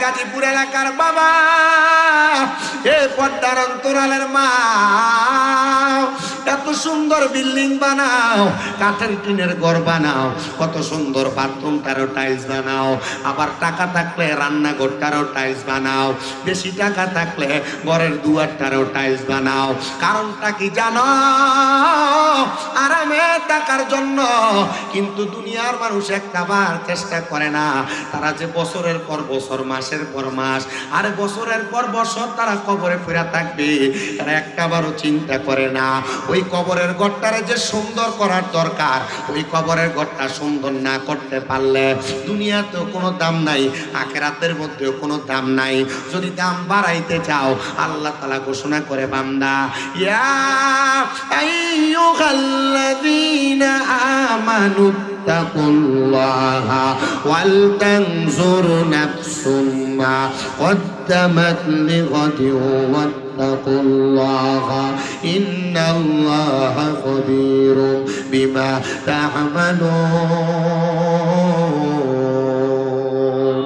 গাজীপুর এলাকার বাবা, এ পর্দার অন্তরালের মা, এত সুন্দর বিল্ডিং বানাও, কাঠের টিনের ঘর বানাও, কত সুন্দর বাথরুমটারও টাইলস বানাও, আবার টাকা থাকলে রান্নাঘরটারও টাইলস বানাও, বেশি টাকা থাকলে ঘরের দুয়ারটারও টাইলস বানাও। কারণটা কি জানো? আরামে থাকার জন্য। কিন্তু দুনিয়ার মানুষ একটাবার চেষ্টা করে না, তারা যে বছরের পর বছর, মাসের পর মাস, আরে বছরের পর বছর তারা কবরে ফিরে থাকবে, তারা একটাবারও চিন্তা করে না ওই কবরের ঘরটারে যে সুন্দর করার দরকার, ওই কবরের ঘরটা সুন্দর না করতে পারলে দুনিয়াতেও কোনো দাম নাই, আখিরাতের মধ্যেও কোনো দাম নাই। যদি দাম বাড়াইতে চাও, আল্লাহ তাআলা ঘোষণা করে, বান্দা ইয়া আইয়ুহাল্লাযীনা আমানু তাকুল্লাহা ওয়াল তানজুর নাফসুম মা কদ্দামাত লিগাদিন ওয়াত্তাকুল্লাহা ইন্নাল্লাহা খাবীরুম বিমা তা'মালুন।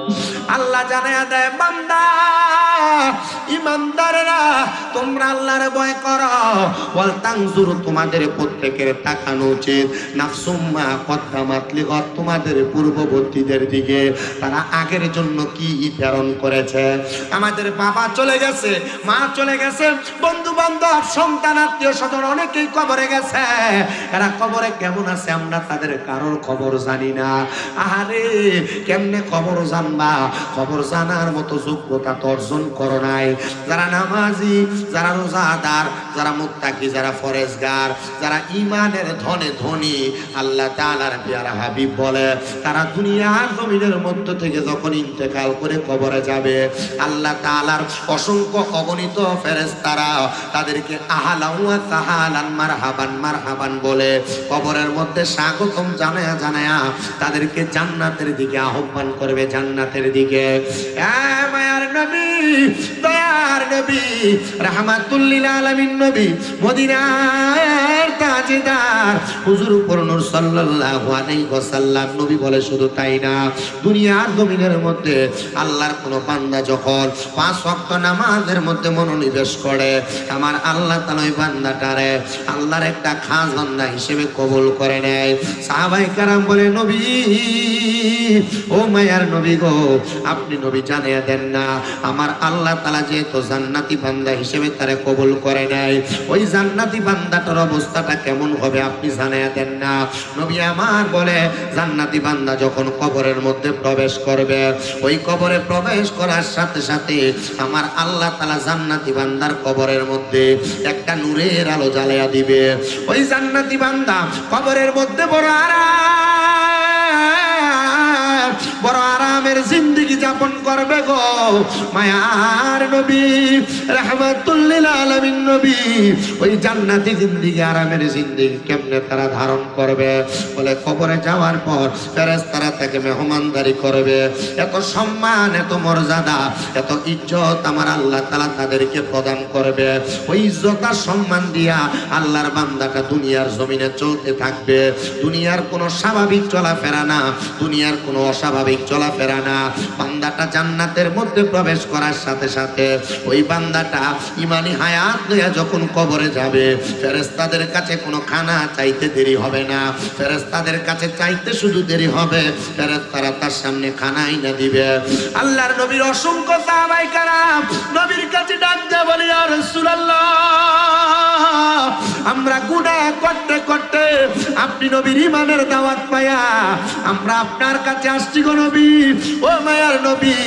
আল্লাহ জানায়া দেয়, বান্দা ইমানদারেরা তোমরা আল্লাহর ভয় করো, ওয়াল তানজুর তোমাদের প্রত্যেকের তাকানো উচিত, নাফসুম মা কদ্দামাত লিগাদ তোমাদের পূর্ববর্তীদের দিকে তারা আগের জন্য কি প্রেরণ করেছে। আমাদের বাবা চলে গেছে, মা চলে গেছে, বন্ধু বান্ধব, সন্তান, আত্মীয় স্বজন অনেকেই কবরে গেছে। এরা কবরে কেমন আছে আমরা তাদের কারোর খবর জানি না। আরে কেমনে খবর জানবা? খবর জানার মতো যোগ্যতা তো অর্জন করো নাই। যারা নামাজি, যারা রোজাদার, যারা মুত্তাকি, যারা ফরেজগার, যারা ইমানের ধনে ধনী, আল্লাহ তাআলার পেয়ারা হাবিব বলে তারা দুনিয়ার জমিনের মধ্য থেকে যখন ইন্তেকাল করে কবরে যাবে, আল্লাহ তাআলার অসংখ্য অগণিত ফেরেশতারা তাদেরকে আহলান ওয়া সাহলান মারহাবান মারহাবান বলে কবরের মধ্যে স্বাগতম জানায়া জানায়া তাদেরকে জান্নাতের দিকে আহ্বান করবে, জান্নাতের দিকে। মায়ার নবী, দয়ার নবী, রাহমাতুল লিল আলামিন নবী, মদিনার তাজদার হুজুর নূর সাল্লাল্লাহু আলাইহি ওয়াসাল্লাম নবী বলে, শুধু তাই না, দুনিয়ার জমিনের মধ্যে আল্লাহর কোন বান্দা যখন 5 ওয়াক্ত নামাজের মধ্যে মনোনিবেশ করে, আমার আল্লাহ তাআলা ওই বান্দাটারে আল্লাহর একটা খাস বান্দা হিসেবে কবুল করে নেয়। সাহাবায়ে কেরাম বলে, নবী, ও মায়ার নবী গো, আপনি নবী জানিয়ে দেন না আমার আল্লাহ তাআলা যেহেতু জান্নাতি বান্দা হিসেবে তারে কবুল করে নেয়, ওই জান্নাতি বান্দাটার অবস্থাটা কেমন হবে আপনি জানিয়ে দেন না। নবী আমার বলে, জান্নাতি বান্দা যখন কবরের মধ্যে প্রবেশ করবে, ওই কবরে প্রবেশ করার সাথে সাথে আমার আল্লাহ তাআলা জান্নাতি বান্দার কবরের মধ্যে একটা নূরের আলো জ্বালায়া দিবে। ওই জান্নাতি বান্দা কবরের মধ্যে বড় আরামের জিন্দেগি যাপন করবে গো। মায়ার নবী, রাহমাতুল লিল আলামিন নবী ওই জান্নাতি জিন্দেগি, আরামের জিন্দেগি কেমনে তারা ধারণ করবে? বলে, কবরে যাওয়ার পর ফেরেশতারা তাকে মেহমানদারি করবে, এত সম্মান, এত মর্যাদা, এত ইজ্জত আমার আল্লাহ তাআলা তাদেরকে প্রদান করবে। ওই ইজ্জত আর সম্মান দিয়া আল্লাহর বান্দাটা দুনিয়ার জমিনে চলতে থাকবে। দুনিয়ার কোনো স্বাভাবিক চলাফেরা না, দুনিয়ার কোনো অস্বাভাবিক চলাফেরা না। বান্দাটা জান্নাতের মধ্যে প্রবেশ করার সাথে সাথে ওই বান্দাটা ইমানি হায়াত লইয়া যখন কবরে যাবে, ফেরেশতাদের কাছে কোনো খানা চাইতে দেরি হবে না, ফেরেশতাদের কাছে চাইতে শুধু দেরি হবে, ফেরেশতারা তার সামনে খানা আইনা দিবে। আল্লাহর নবীর অসংখ্য সাহাবায়ে কেরাম নবীর কাছে ডাক দিয়ে বলে, ইয়া রাসূলুল্লাহ, আমরা গুনাহ করতে করতে আপনি নবীর ইমানের দাওয়াত পায়া আমরা আপনার কাছে আসছি গো নবী। ও মায়ার নবী,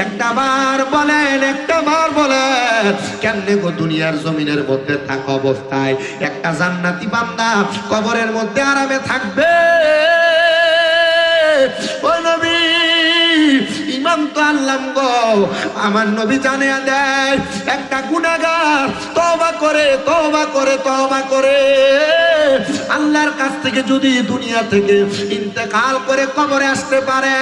একটা বার বলেন, একটা বার বলেন, কেমনে গো দুনিয়ার জমিনের মধ্যে থাকা অবস্থায় একটা জান্নাতি বান্দা কবরের মধ্যে আরামে থাকবে? ও নবী, ইমাম তো আল্লাহ গো, আমার নবী জানিয়ে দেয়, একটা গুনাহগার তওবা করে তওবা করে তওবা করে আল্লাহর কাছ থেকে যদি দুনিয়া থেকে ইন্তেকাল করে কবরে আসতে পারে,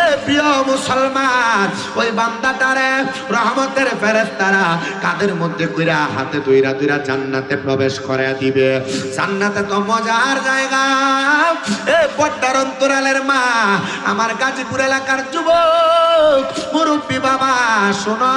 এ প্রিয় মুসলমান, ওই বান্দাটারে রহমতের ফেরেশতারা কাদের মধ্যে কইরা হাতে ধইরা ধইরা জান্নাতে প্রবেশ করে দিবে। জান্নাতে তো মজার জায়গা। এ পর্দার অন্তরালের মা, আমার গাজীপুর এলাকার যুবক, মুরব্বী বাবা শোনো,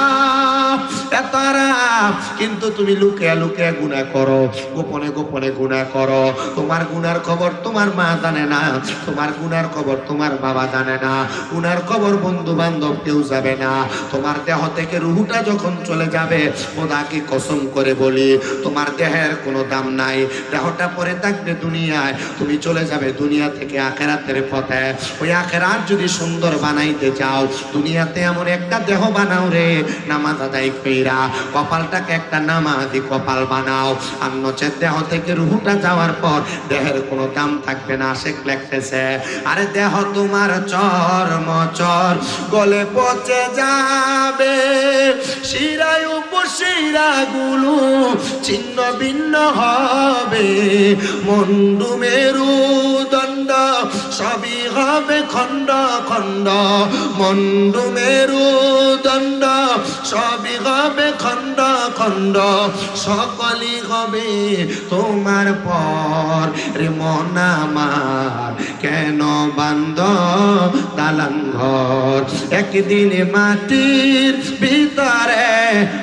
এত আরাম, কিন্তু তুমি লুকিয়ে লুকিয়ে গুনাহ করো, গোপনে গোপনে গুনাহ করো। তোমার গুনার খবর তোমার মা জানে না, তোমার গুনার খবর তোমার বাবা জানে না, গুনার খবর বন্ধু বান্ধব কেউ যাবে না। তোমার দেহ থেকে রুহটা যখন চলে যাবে, খোদাকে কসম করে বলি তোমার দেহের কোনো দাম নাই। দেহটা পড়ে থাকবে দুনিয়ায়, তুমি চলে যাবে দুনিয়া থেকে আখেরাতের পথে। ওই আখেরাত যদি সুন্দর বানাইতে চাও, দুনিয়াতে এমন একটা দেহ বানাও রে, নামাজ আদায় কইরা কপালটাকে একটা নামাজি কপাল বানাও। আর নচেত দেহ থেকে রুহটা যাওয়ার পর দেহের কোনো দাম থাকবে না। শেখ লিখতেছে, আরে দেহ তোমার চর্মচর গলে পচে যাবে, শিরায় উপশিরাগুলো ছিন্ন ভিন্ন হবে, মুন্ডু মেরুদণ্ড সবই হবে খণ্ড খণ্ড, মুন্ডু মেরুদণ্ড সবই হবে খণ্ড খণ্ড, সকলই হবে তোমার পর রে মন আমার, কেন বান্দ দালান ঘর, একদিন মাটির ভিতরে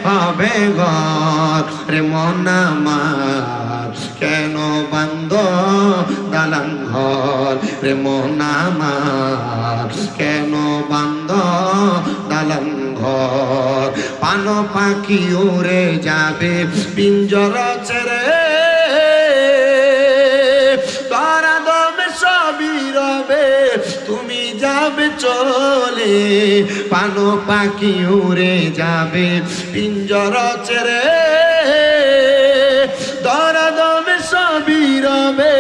হবে ঘর রে মন আমার, কেন বান্দ দালান ঘর রে মন আমার, কেন বান্দ দালান ঘর। পান পাখি উড়ে যাবে পিঞ্জর ছেড়ে, তারা দমে সবই রবে তুমি যাবে চলে, পান পাখি উড়ে যাবে পিঞ্জর ছেড়ে, তারা দমে সবই রবে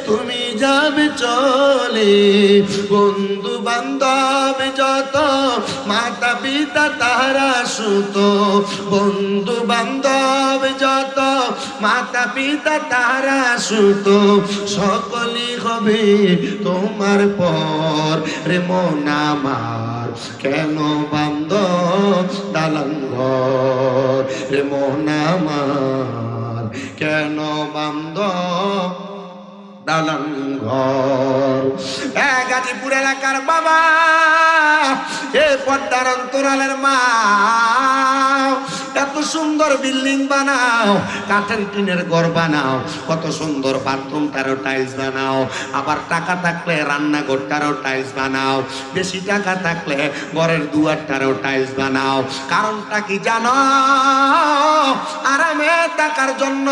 তুমি যাবে চলে। বন্ধু বান্ধব যত মাতা পিতা তারা সুত, বন্ধু বান্ধব যত মাতা পিতা তারা সুত, সকলই হবে তোমার পর রে মন আমার, কেন বান্দ দালান ঘর রে মন আমার, কেন বান্দ দালান ঘর। গাজীপুর এলাকার বাবা, এ পদ্মার অন্তরালের মা, এত সুন্দর বিল্ডিং বানাও, কাঠের টিনের ঘর বানাও, কত সুন্দর বাথরুম তারও টাইলস বানাও, আবার টাকা থাকলে রান্নাঘরটারও টাইলস বানাও, বেশি টাকা থাকলে ঘরের দুয়ারটারও টাইলস বানাও। কারণটা কি জানো? আরামে থাকার জন্য।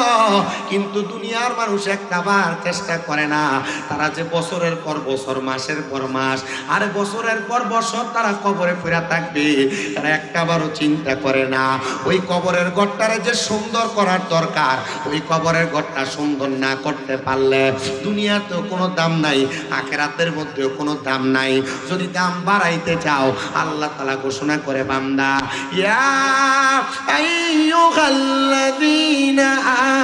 কিন্তু দুনিয়ার মানুষ একটাবার চেষ্টা করে না, তারা যে বছরের পর বছর, মাসের পর মাস, আর বছরের পর বছর তারা কবরে ফিরে থাকবে, তারা একটাবারও চিন্তা করে না ওই কবরের ঘরটারে যে সুন্দর করার দরকার, ওই কবরের ঘরটা সুন্দর না করতে পারলে দুনিয়াতেও কোনো দাম নাই, আখিরাতের মধ্যেও কোনো দাম নাই। যদি দাম বাড়াইতে চাও, আল্লাহ তাআলা ঘোষণা করে, বান্দা ইয়া আইয়ুহাল্লাযীনা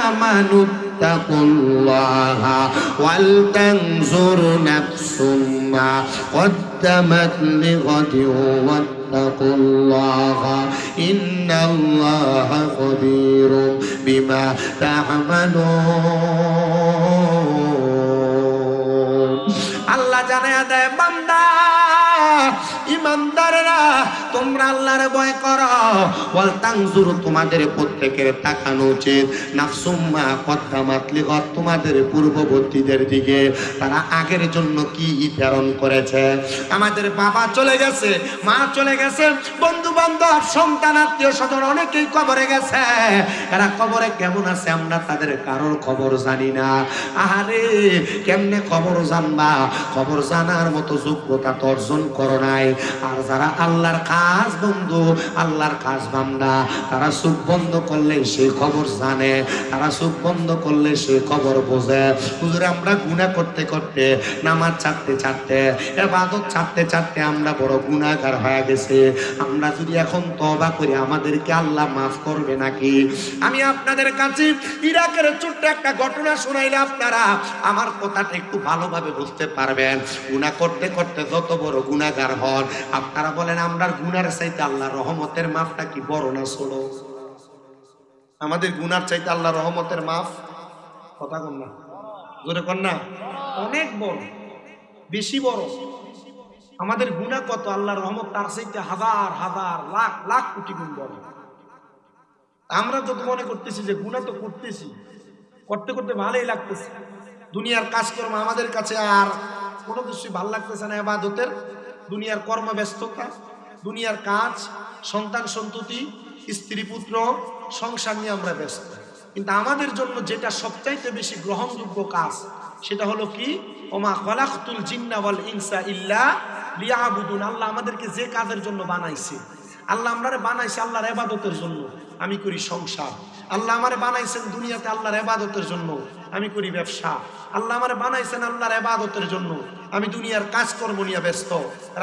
আমানু তাকুল্লাহা ওয়াল তানজুর নাফসুম মা কদ্দামাত লিগাদিন ওয়াত্তাকুল্লাহা ইন্নাল্লাহা খাবীরুম বিমা তা'মালুন। আল্লাহ জানায়া দেয়, বান্দা ইমানদাররা তোমরা আল্লাহর ভয় করো, ওয়াল তানজুর তোমাদের প্রত্যেকের তাকানো উচিত, নাফসুম মা কদ্দামাত লিগাদ তোমাদের পূর্ববর্তীদের দিকে তারা আগের জন্য কি প্রেরণ করেছে। আমাদের বাবা চলে গেছে, মা চলে গেছে, বন্ধু বান্ধব সন্তান আত্মীয় স্বজন অনেকেই কবরে গেছে, এরা কবরে কেমন আছে আমরা তাদের কারোর খবর জানি না। আরে কেমনে খবর জানবা? খবর জানার মতো যোগ্যতা তো অর্জন করো নাই। আর যারা আল্লাহর কাজ বন্ধু, আল্লাহর কাজ বান্দা, তারা চোখ বন্ধ করলে সেই খবর জানে, তারা চোখ বন্ধ করলে সেই খবর বোঝে। হুজুর আমরা গুনাহ করতে করতে, নামাজ ছাড়তে ছাড়তে, ইবাদত ছাড়তে ছাড়তে আমরা বড় গুনাহগার হয়ে গেছে। আমরা যদি এখন তওবা করি আমাদেরকে আল্লাহ মাফ করবে নাকি? আমি আপনাদের কাছে ইরাকের ছোট্ট একটা ঘটনা শোনাইলে আপনারা আমার কথাটা একটু ভালোভাবে বুঝতে পারবেন। গুনাহ করতে করতে যত বড় গুনাহগার হন, আপনারা বলেন আমরার গুনার চাইতে আল্লাহর রহমতের মাফটা কি বড় না ছোট? আমাদের গুনার চাইতে আল্লাহর রহমতের মাফ, কথা কন না, জোরে কন না, অনেক বড়, বেশি বড়। আমাদের গুনাহ কত, আল্লাহর রহমত তার চাইতে হাজার হাজার লাখ লাখ কোটি গুণ বড়। আমরা তো মনে করতেছি যে গুনাহ তো করতেছি, করতে করতে ভালোই লাগতেছে, দুনিয়ার কাজকর্ম আমাদের কাছে আর কোনো কিছুই ভালো লাগতেছে না। ইবাদতের দুনিয়ার কর্মব্যস্ততা, দুনিয়ার কাজ, সন্তান সন্ততি, স্ত্রী পুত্র, সংসার নিয়ে আমরা ব্যস্ত। কিন্তু আমাদের জন্য যেটা সবচাইতে বেশি গ্রহণযোগ্য কাজ সেটা হলো কি, ওমা খলাকতুল জিন্না ওয়াল ইনসা ইল্লা লিয়াবুদুন। আল্লাহ আমাদেরকে যে কাজের জন্য বানাইছে, আল্লাহ আমরারে বানাইছে আল্লাহর ইবাদতের জন্য, আমি করি সংসার। আল্লাহ আমারে বানাইছেন দুনিয়াতে আল্লাহর ইবাদতের জন্য, আমি করি ব্যবসা। আল্লাহ আমারে বানাইছেন আল্লাহর ইবাদতের জন্য, আমি দুনিয়ার কাজকর্ম নিয়ে ব্যস্ত।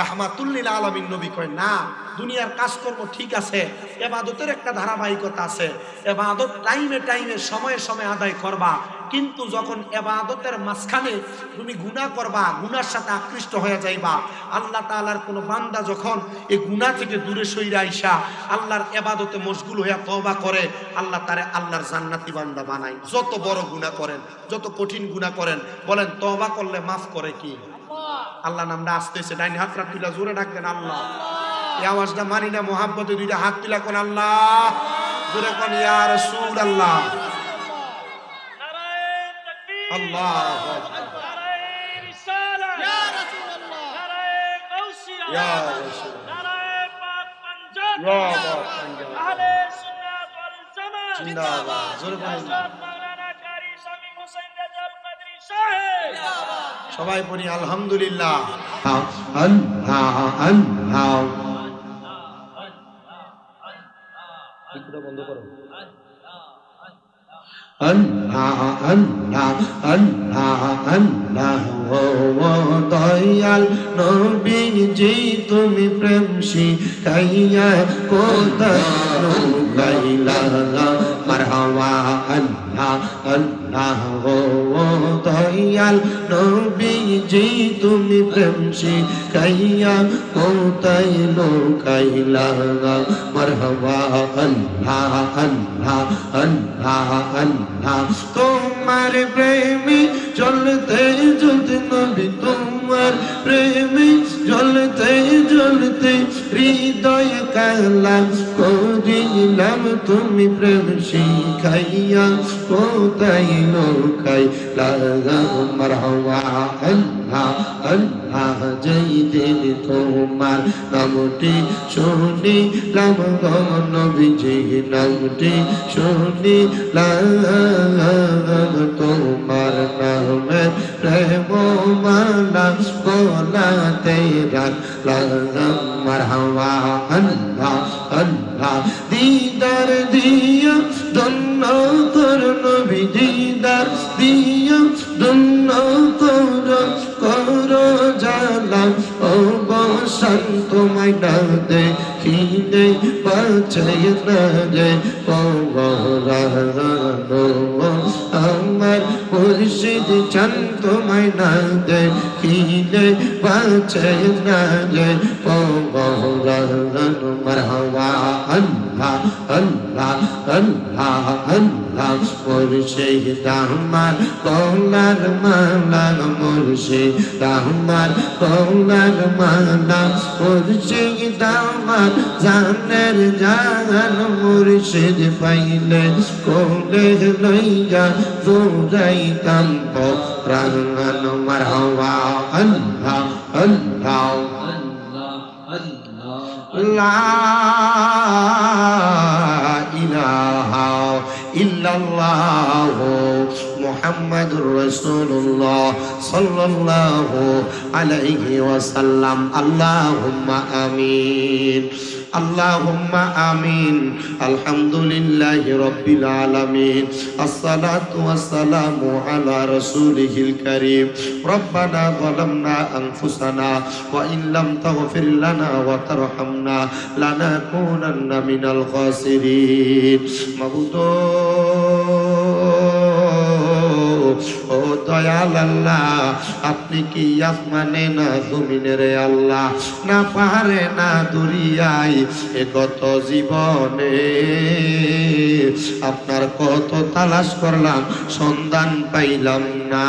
রাহমাতুল লিল আলামিন নবী কয় না, দুনিয়ার কাজকর্ম ঠিক আছে, ইবাদতের একটা ধারাবাহিকতা আছে। ইবাদত টাইমে টাইমে সময়ে সময়ে আদায় করবা, কিন্তু যখন ইবাদতের মাঝখানে তুমি গুনাহ করবা, গুনার সাথে আকৃষ্ট হয়ে যাইবা, আল্লাহ তাআলার কোন বান্দা যখন এই গুনাহ থেকে দূরে সইরা আইসা আল্লাহর ইবাদতে মশগুল হইয়া তওবা করে, আল্লাহ তারে আল্লাহর জান্নাতি বান্দা বানায়। যত বড় গুনাহ করেন, যত কঠিন গুনাহ করেন, বলেন তওবা করলে মাফ করে কি আল্লাহ? নামটা আসতেছে, ডাইন হাত রাত তুলা জোরে ডাকবেন আল্লাহ। এই আওয়াজটা মানি না, মোহাব্বতে দুইটা হাত তুলা কোন আল্লাহ, জোরে কোন ইয়া রাসূলুল্লাহ। আল্লাহু আকবার, ইয়া রাসূলুল্লাহ, ইয়া রাসূলুল্লাহ, ইয়া পাক আহলে সুন্নাত ওয়াল জামাত জিন্দাবাদ, জোরে বলেন মাওলানা কারি শামীম হোসেন রাজাল কদরি সাহেব। সবাই পড়ি আলহামদুলিল্লাহ। আল্লাহ আল্লাহ, বিক্রয় বন্ধ করো। আল্লাহ আল্লাহ আল্লাহ আল্লাহ, ও দয়াল নবীজি তুমি প্রেম শিখাইয়া কোথায় লুকাইলা, মারহাবা আল্লাহ আল্লাহ, ও দয়াল নবীজি তুমি প্রেম শিখাইয়া কোথায় লুকাইলা, মারহাবা আল্লাহ আল্লাহ আল্লাহ আল্লাহ। তোমার প্রেমে চলতে চলতে নবী, তোমার প্রেমে চলতে চলতে হৃদয় কালা করিলাম, তুমি প্রেম শিখাইয়া কোথায় লুকাইলা, মারহাবা আল্লাহ আল্লাহ। যেই দিন তোমার নামটি শুনিলাম গো নবীজি, নামটি শুনিলাম, তোমার নামে প্রেম মালা গলাতে রাখলাম, মারহাবা আল্লাহ আল্লাহ। দিদার দিয়া ধন্য কর নবী, দিদার দিয়া ধন্য কর, কর জালা ও বসন তোমায় না দেখিলে বাঁচাই না রে পরানো, আমার মুর্শিদ চান তোমায় না দেখিলে বাঁচাই না রে পরানো, মারহাবা আল্লাহ আল্লাহ আল্লাহ আল্লাহ। মুর্শিদ আমার কৌলার মালা, মুর্শিদ আমার কৌলার মালা, মুর্শিদ আমার জানের জান, মুর্শিদ পাইলে কোলে লইয়া দৌড়াইতাম প্রাণ, মারহাবা আল্লাহ আল্লাহ। লা ইলাহা ইল্লাল্লাহ মুহাম্মাদুর রাসূলুল্লাহ সাল্লাল্লাহু আলাইহি ওয়াসাল্লাম। আল্লাহুম্মা আমিন, আল্লাহুম্মা আমিন। আলহামদুলিল্লাহি রাব্বিল আলামিন, আসসালাতু ওয়াসসালামু আলা রাসূলিহিল কারীম। রব্বানা যালামনা আনফুসানা ওয়া ইন লাম তাগফির লানা ওয়া তারহামনা লানাকুনান্না মিনাল খাসিরিন। মাবুদ ও দয়াল আল্লাহ, আপনি কি আসমানে না জমিনের আল্লাহ, না পাহাড়ে না দরিয়ায়, এ কত জীবনে আপনার কত তালাশ করলাম, সন্ধান পাইলাম না।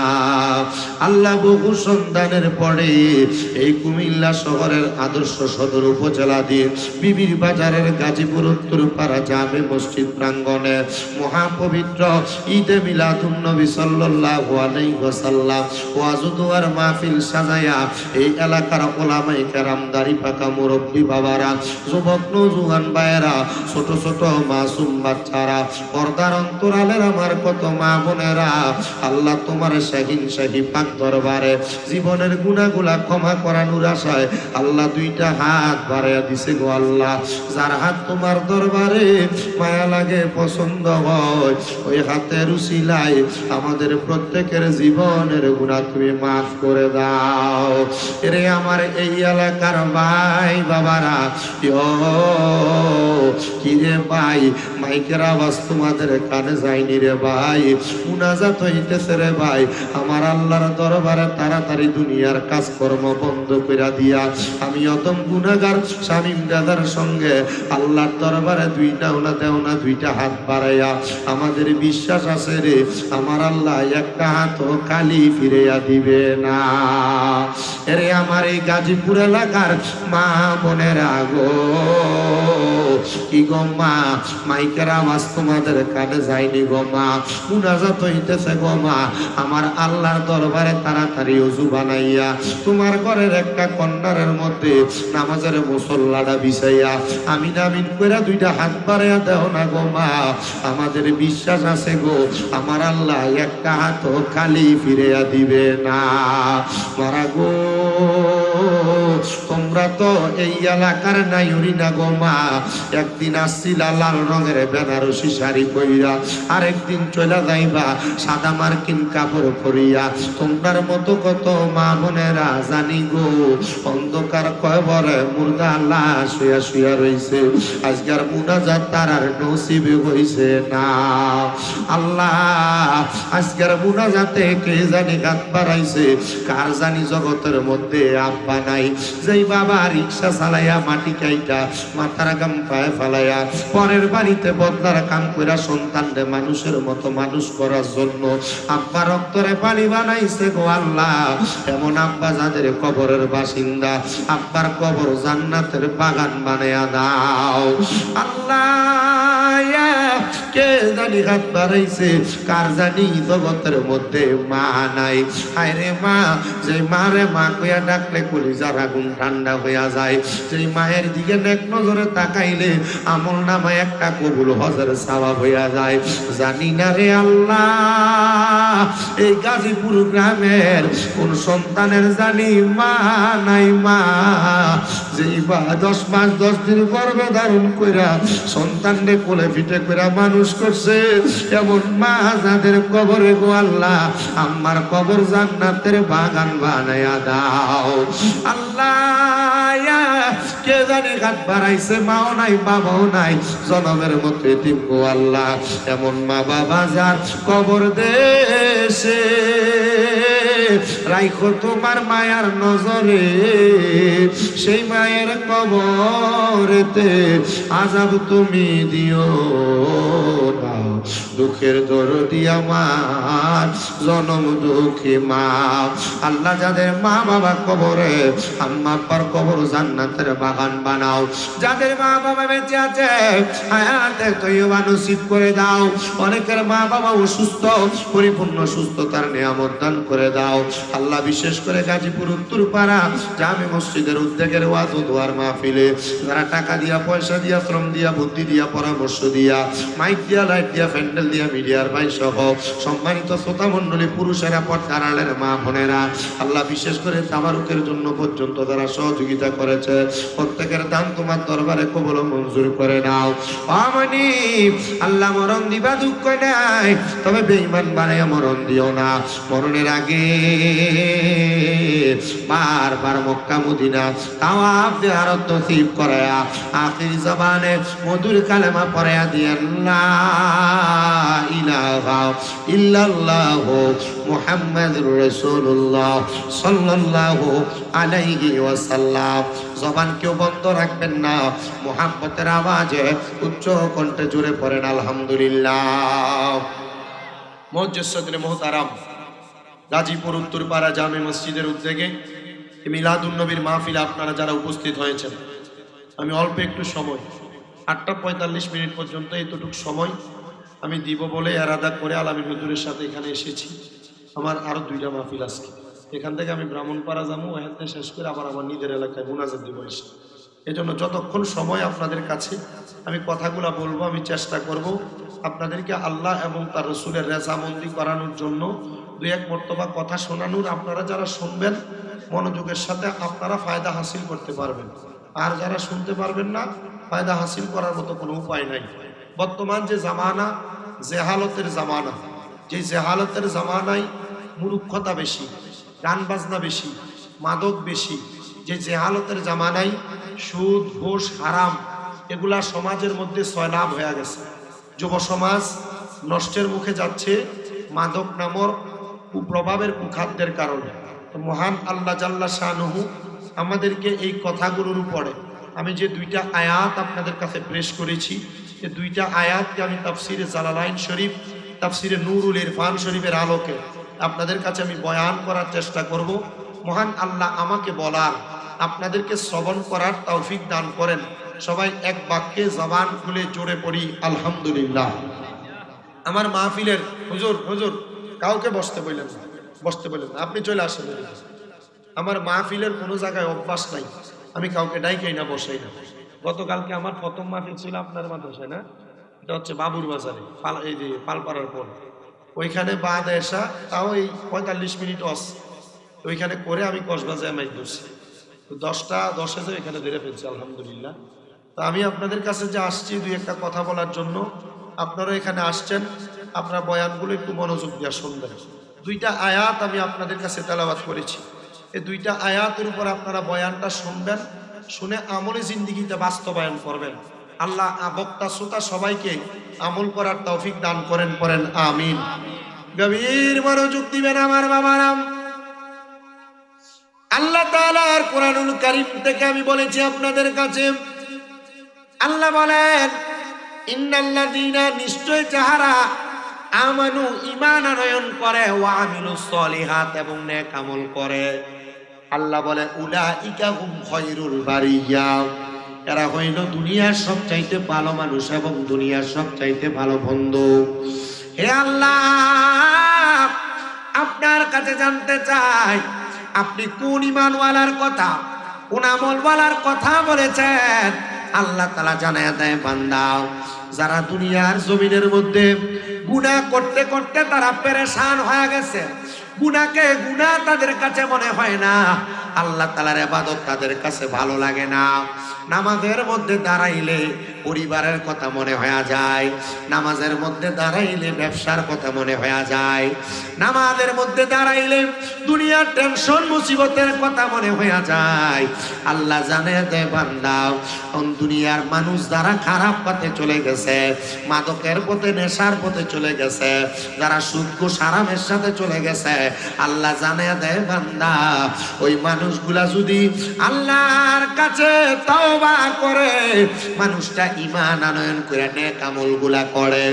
আল্লাহ বহু সন্ধানের পরে এই কুমিল্লা শহরের আদর্শ সদর উপজেলা দিয়ে বিবির বাজারের গাজীপুর উত্তরপাড়া জামে মসজিদ প্রাঙ্গণে মহাপবিত্র ঈদে মিলাদুন নবী সাল্লাল্লাহু আলাইহি ওয়াসাল্লাম ওয়াজ দুয়ার মাহফিল সাজায়া এই এলাকার ওলামায়ে কেরাম, দাড়ি পাকা মুরব্বী বাবারা, যুবক নওজোয়ান ভাইয়েরা, ছোট ছোট মাসুম বাচ্চারা, পর্দার অন্তরালের আমার কত মা বোনেরা, আল্লাহ তোমার শাহিন শাহী পাক দরবারে জীবনের গুনাহগুলা ক্ষমা করানোর আশায় আল্লাহ দুইটা হাত বাড়াইয়া দিছে গো আল্লাহ। যার হাত তোমার দরবারে মায়া লাগে, পছন্দ হয়, ওই হাতের উসিলায় আমাদের প্রত্যেকের জীবনের গুনাহ তুমি মাফ করে দাও। এরে আমার এই এলাকার ভাই বাবারা, কিরে ভাই, মাইকের আওয়াজ তোমাদের কানে যায়নি রে ভাই, মুনাজাত হইতেছে রে ভাই। আমার আল্লাহর দরবারে তাড়াতাড়ি দুনিয়ার কাজকর্ম বন্ধ করে দিয়া আমি অদম গুনাহগার শামীম দাদার সঙ্গে আল্লাহর দরবারে দুইটা হাত বাড়াইয়া আমাদের বিশ্বাস আছে রে আমার আল্লাহ একটা হাত খালি ফিরিয়া দিবে না। এরে আমার এই গাজীপুর এলাকার মা বোনেরা গো, কি গো মা, মাইকের আওয়াজ তোমাদের কানে যায়নি গো মা, মুনাজাত হইতেছে গো মা। আমার আল্লাহর দরবারে তাড়াতাড়ি ওযু বানাইয়া তোমার ঘরের একটা কর্নারের মধ্যে নামাজের মুসল্লাটা বিছাইয়া আমিন আমিন কইরা দুইটা হাত বাড়াইয়া দাও না গো মা। আমাদের বিশ্বাস আছে গো আমার আল্লাহ একটা হাত খালি ফিরিয়া দিবে না। মারা গো, তোমরা তো এই এলাকার নাইরি না গো মা। একদিন আসছিলা লাল রঙের বেনারসি শাড়ি পরিয়া, আরেকদিন চলে যাইবা সাদা মার্কিন কাপড় পরিয়া। তোমার মতো কত মা বোনেরা জানি গো অন্ধকার কবরে মুর্দা লাশ শুয়া শুয়া রইছে, আজকের মুনাজাত তার আর নসিবে হইছে না। আল্লাহ আজকের মুনাজাতে কে জানি হাত বাড়াইছে, কার জানি জগতের মধ্যে আব্বা নাই, যেই বাবা রিক্সা চালাইয়া মাটি কাইটা মাথার গাম পায়ে ফালাইয়া পরের বাড়িতে বদলার কাম কইরা সন্তানরে মানুষের মতো মানুষ করার জন্য আব্বার অন্তরে পানি বানাইছে গো আল্লাহ। এমন আব্বা যাদের কবরের বাসিন্দা, আব্বার কবর জান্নাতের বাগান বানায়া দাও আল্লাহ। কে জানি হাত বাড়াইছে, কার জানি জগতের মধ্যে মা নাই। হায়রে মা, যে মারে মা কইয়া ডাকলে কলিজার আগুন ঠান্ডা হইয়া যায়, যেই মায়ের দিকে নেক নজরে তাকাইলে আমল নামায় একটা কবুল হজের সওয়াব হইয়া যায়। জানি না রে আল্লাহ, এই গাজীপুর গ্রামের কোন সন্তানের জানি মা নাই। মা যেই বা 10 মাস 10 দিন গর্ভে ধারণ কইরা সন্তানরে কোলে পিঠে কইরা মানুষ করছে, এমন মা যাদের কবরে গো আল্লাহ আমার কবর জান্নাতের বাগান বানায়া দাও আল্লাহ। কে জানি হাত বাড়াইছে, মাও নাই বাবাও নাই, জনমের মতো এতিম গো আল্লাহ। এমন মা বাবা যার কবর দেশে রাইখো তোমার মায়ার নজরে, সেই মায়ের কবরেতে আযাব তুমি দিও না। দুঃখের দরদি আমার জনম দুঃখী মা। আল্লাহ যাদের মা বাবা কবরে, আম্মা আব্বার কবর জান্নাতের বাগান বানাও। যাদের মা বাবা বেঁচে আছে হায়াতে তৈয়বা নসিব করে দাও। অনেকের মা বাবা অসুস্থ, পরিপূর্ণ সুস্থতার নিয়ামত দান করে দাও আল্লাহ। বিশেষ করে গাজীপুর উত্তরপাড়া জামে মসজিদের উদ্যোগের ওয়াজ ও দোয়ার মাহফিলে যারা টাকা দিয়া, পয়সা দিয়া, শ্রম দিয়া, বুদ্ধি দিয়া, পরামর্শ দিয়া, মাইক দিয়া, লাইট দিয়া, প্যান্ডেল দিয়া, মিডিয়ার ভাই সহ সম্মানিত শ্রোতা মণ্ডলী, পুরুষেরা, পর্দার আড়ালের মা বোনেরা, আল্লাহ বিশেষ করে তাবারুকের জন্য পর্যন্ত যারা সহযোগিতা করেছে প্রত্যেকের দান তোমার দরবারে কবুল মঞ্জুর করে নাও। আমানি আল্লাহ মরণ দিবা দুঃখ নাই, তবে বেঈমান বানাইয়া মরণ দিও না। মরণের আগে বারবার মক্কা মদিনা তাওয়াফ জিয়ারত নসিব করায়া আখির জবানে মধুর কালেমা পড়ায়া দিয়েন না। ইলাহা ইল্লাল্লাহ মুহাম্মাদুর রাসূলুল্লাহ সাল্লাল্লাহু আলাইহি ওয়াসাল্লাম। জবান কেউ বন্ধ রাখবেন না, মুহাব্বতের আওয়াজে উচ্চ কণ্ঠে জুড়ে পড়েন আলহামদুলিল্লাহ। মুজ্জসিদুল মুহতারাম, গাজীপুর উত্তরপাড়া জামে মসজিদের উদ্যোগে মিলাদুন নবীর মাহফিলে আপনারা যারা উপস্থিত হয়েছেন, আমি অল্প একটু সময় 8:45 পর্যন্ত এতটুকু সময় আমি দিব বলে এরাদা করে আলামিন হুজুরের সাথে এখানে এসেছি। আমার আরো 2টা মাহফিল আছে, এখান থেকে আমি ব্রাহ্মণপাড়া যাবো, এখানে শেষ করে আবার আমার নিজের এলাকায় মুনাজাত দিব এসে। এই জন্য যতক্ষণ সময় আপনাদের কাছে আমি কথাগুলো বলবো, আমি চেষ্টা করব আপনাদেরকে আল্লাহ এবং তার রসুলের রেজামন্দি করানোর জন্য 2-1 মর্তবা কথা শোনানোর। আপনারা যারা শুনবেন মনোযোগের সাথে আপনারা ফায়দা হাসিল করতে পারবেন, আর যারা শুনতে পারবেন না ফায়দা হাসিল করার মতো কোনো উপায় নাই। বর্তমান যে জামানা, জেহালতের জামানা, যে জেহালতের জামানায় মূর্খতা বেশি, গান বাজনা বেশি, মাদক বেশি, যে জেহালতের জামানায় সুদ ঘুষ হারাম এগুলা সমাজের মধ্যে সয়লাভ হয়ে গেছে। যুব সমাজ নষ্টের মুখে যাচ্ছে মাদক নামর কুপ্রভাবের কুখাদ্যের কারণে। তো মহান আল্লাহ জাল্লা শানুহু আমাদেরকে এই কথাগুলোর উপরে আমি যে 2টা আয়াত আপনাদের কাছে পেশ করেছি, এই 2টা আয়াতকে আমি তাফসিরে জালালাইন শরীফ, তাফসিরে নুরুল ইরফান শরীফের আলোকে আপনাদের কাছে আমি বয়ান করার চেষ্টা করব। মহান আল্লাহ আমাকে বলার, আপনাদেরকে শ্রবণ করার তৌফিক দান করেন। সবাই এক বাক্যে জবান খুলে জোরে পড়ি আলহামদুলিল্লাহ। আমার মাহফিলের হুজুর হুজুর কাউকে বসতে বললেন না, বসতে বললেন না, আপনি চলে আসেন। আমার মাহফিলের কোনো জায়গায় অভ্যাস নাই, আমি কাউকে ডাইকাই না, বসাই না। গতকালকে আমার প্রথম মাহফিল ছিল আপনার মাদ্রাসায়, না? এটা হচ্ছে বাবুর বাজারে, এই যে পালপাড়ার পর ওইখানে বাদ এসা, তাও এই 45 মিনিট ওইখানে করে আমি কসবাজায় মাইক ধরছি। তো 10:10 এখানে ধরে ফেলছি আলহামদুলিল্লাহ। তো আমি আপনাদের কাছে যে আসছি 2-1টা কথা বলার জন্য, আপনারা এখানে আসছেন, আপনারা বয়ানগুলো একটু মনোযোগ দিয়ে শুনবেন। 2টা আয়াত আমি আপনাদের কাছে তেলাওয়াত করেছি, এই 2টা আয়াতের উপর আপনারা বয়ানটা শুনবেন, শুনে আমলে জিন্দিগিতে বাস্তবায়ন করবেন। আল্লাহ বক্তা শ্রোতা সবাইকে আমল করার তৌফিক দান করেন, পড়েন আমিন। গভীর মনোযোগ দিবেন আমার বাবারাম। আল্লাহ তাআলার কোরআনুল কারীম থেকে আমি বলেছি আপনাদের কাছে, আল্লাহ বলেন ইন্নাল্লাযীনা, নিশ্চয় যাহারা আমানু ঈমান আনয়ন করে, ওয়া আমিলুস সলিহাত এবং নেক আমল করে, আল্লাহ বলে উলাইকা হুম খায়রুল বারিয়া, এরা হইল দুনিয়ার সবচাইতে ভালো মানুষ এবং দুনিয়ার সবচাইতে ভালো বন্ধু। হে আল্লাহ, আপনার কাছে জানতে চাই আপনি কোন ঈমানওয়ালার কথা, কোন আমলওয়ালার কথা বলেছেন। আল্লাহ তাআলা জানায়া দেয়, বান্দা যারা দুনিয়ার জমিনের মধ্যে গুনাহ করতে করতে তারা পেরেশান হয়ে গেছে, গুনাহকে গুনাহ তাদের কাছে মনে হয় না, আল্লাহ তাআলার ইবাদত তাদের কাছে ভালো লাগে না। নামাজের মধ্যে দাঁড়াইলে পরিবারের কথা মনে হয়ে যায়, নামাজের মধ্যে দাঁড়াইলে ব্যবসার কথা মনে হয়ে যায়, নামাজের মধ্যে দাঁড়াইলে দুনিয়ার টেনশন মুসিবতের কথা মনে হয়ে যায়। আল্লাহ জানে দে বান্দা, দুনিয়ার মানুষ যারা খারাপ পথে চলে গেছে, মাদকের পথে, নেশার পথে চলে গেছে, যারা সুদ ঘুষ হারামের সাথে চলে গেছে, আল্লাহ জানে দে বান্দা, ওই মানুষগুলা যদি আল্লাহর কাছে তওবা করে, মানুষটা ঈমান আনয়ন করে নেক আমলগুলা করে,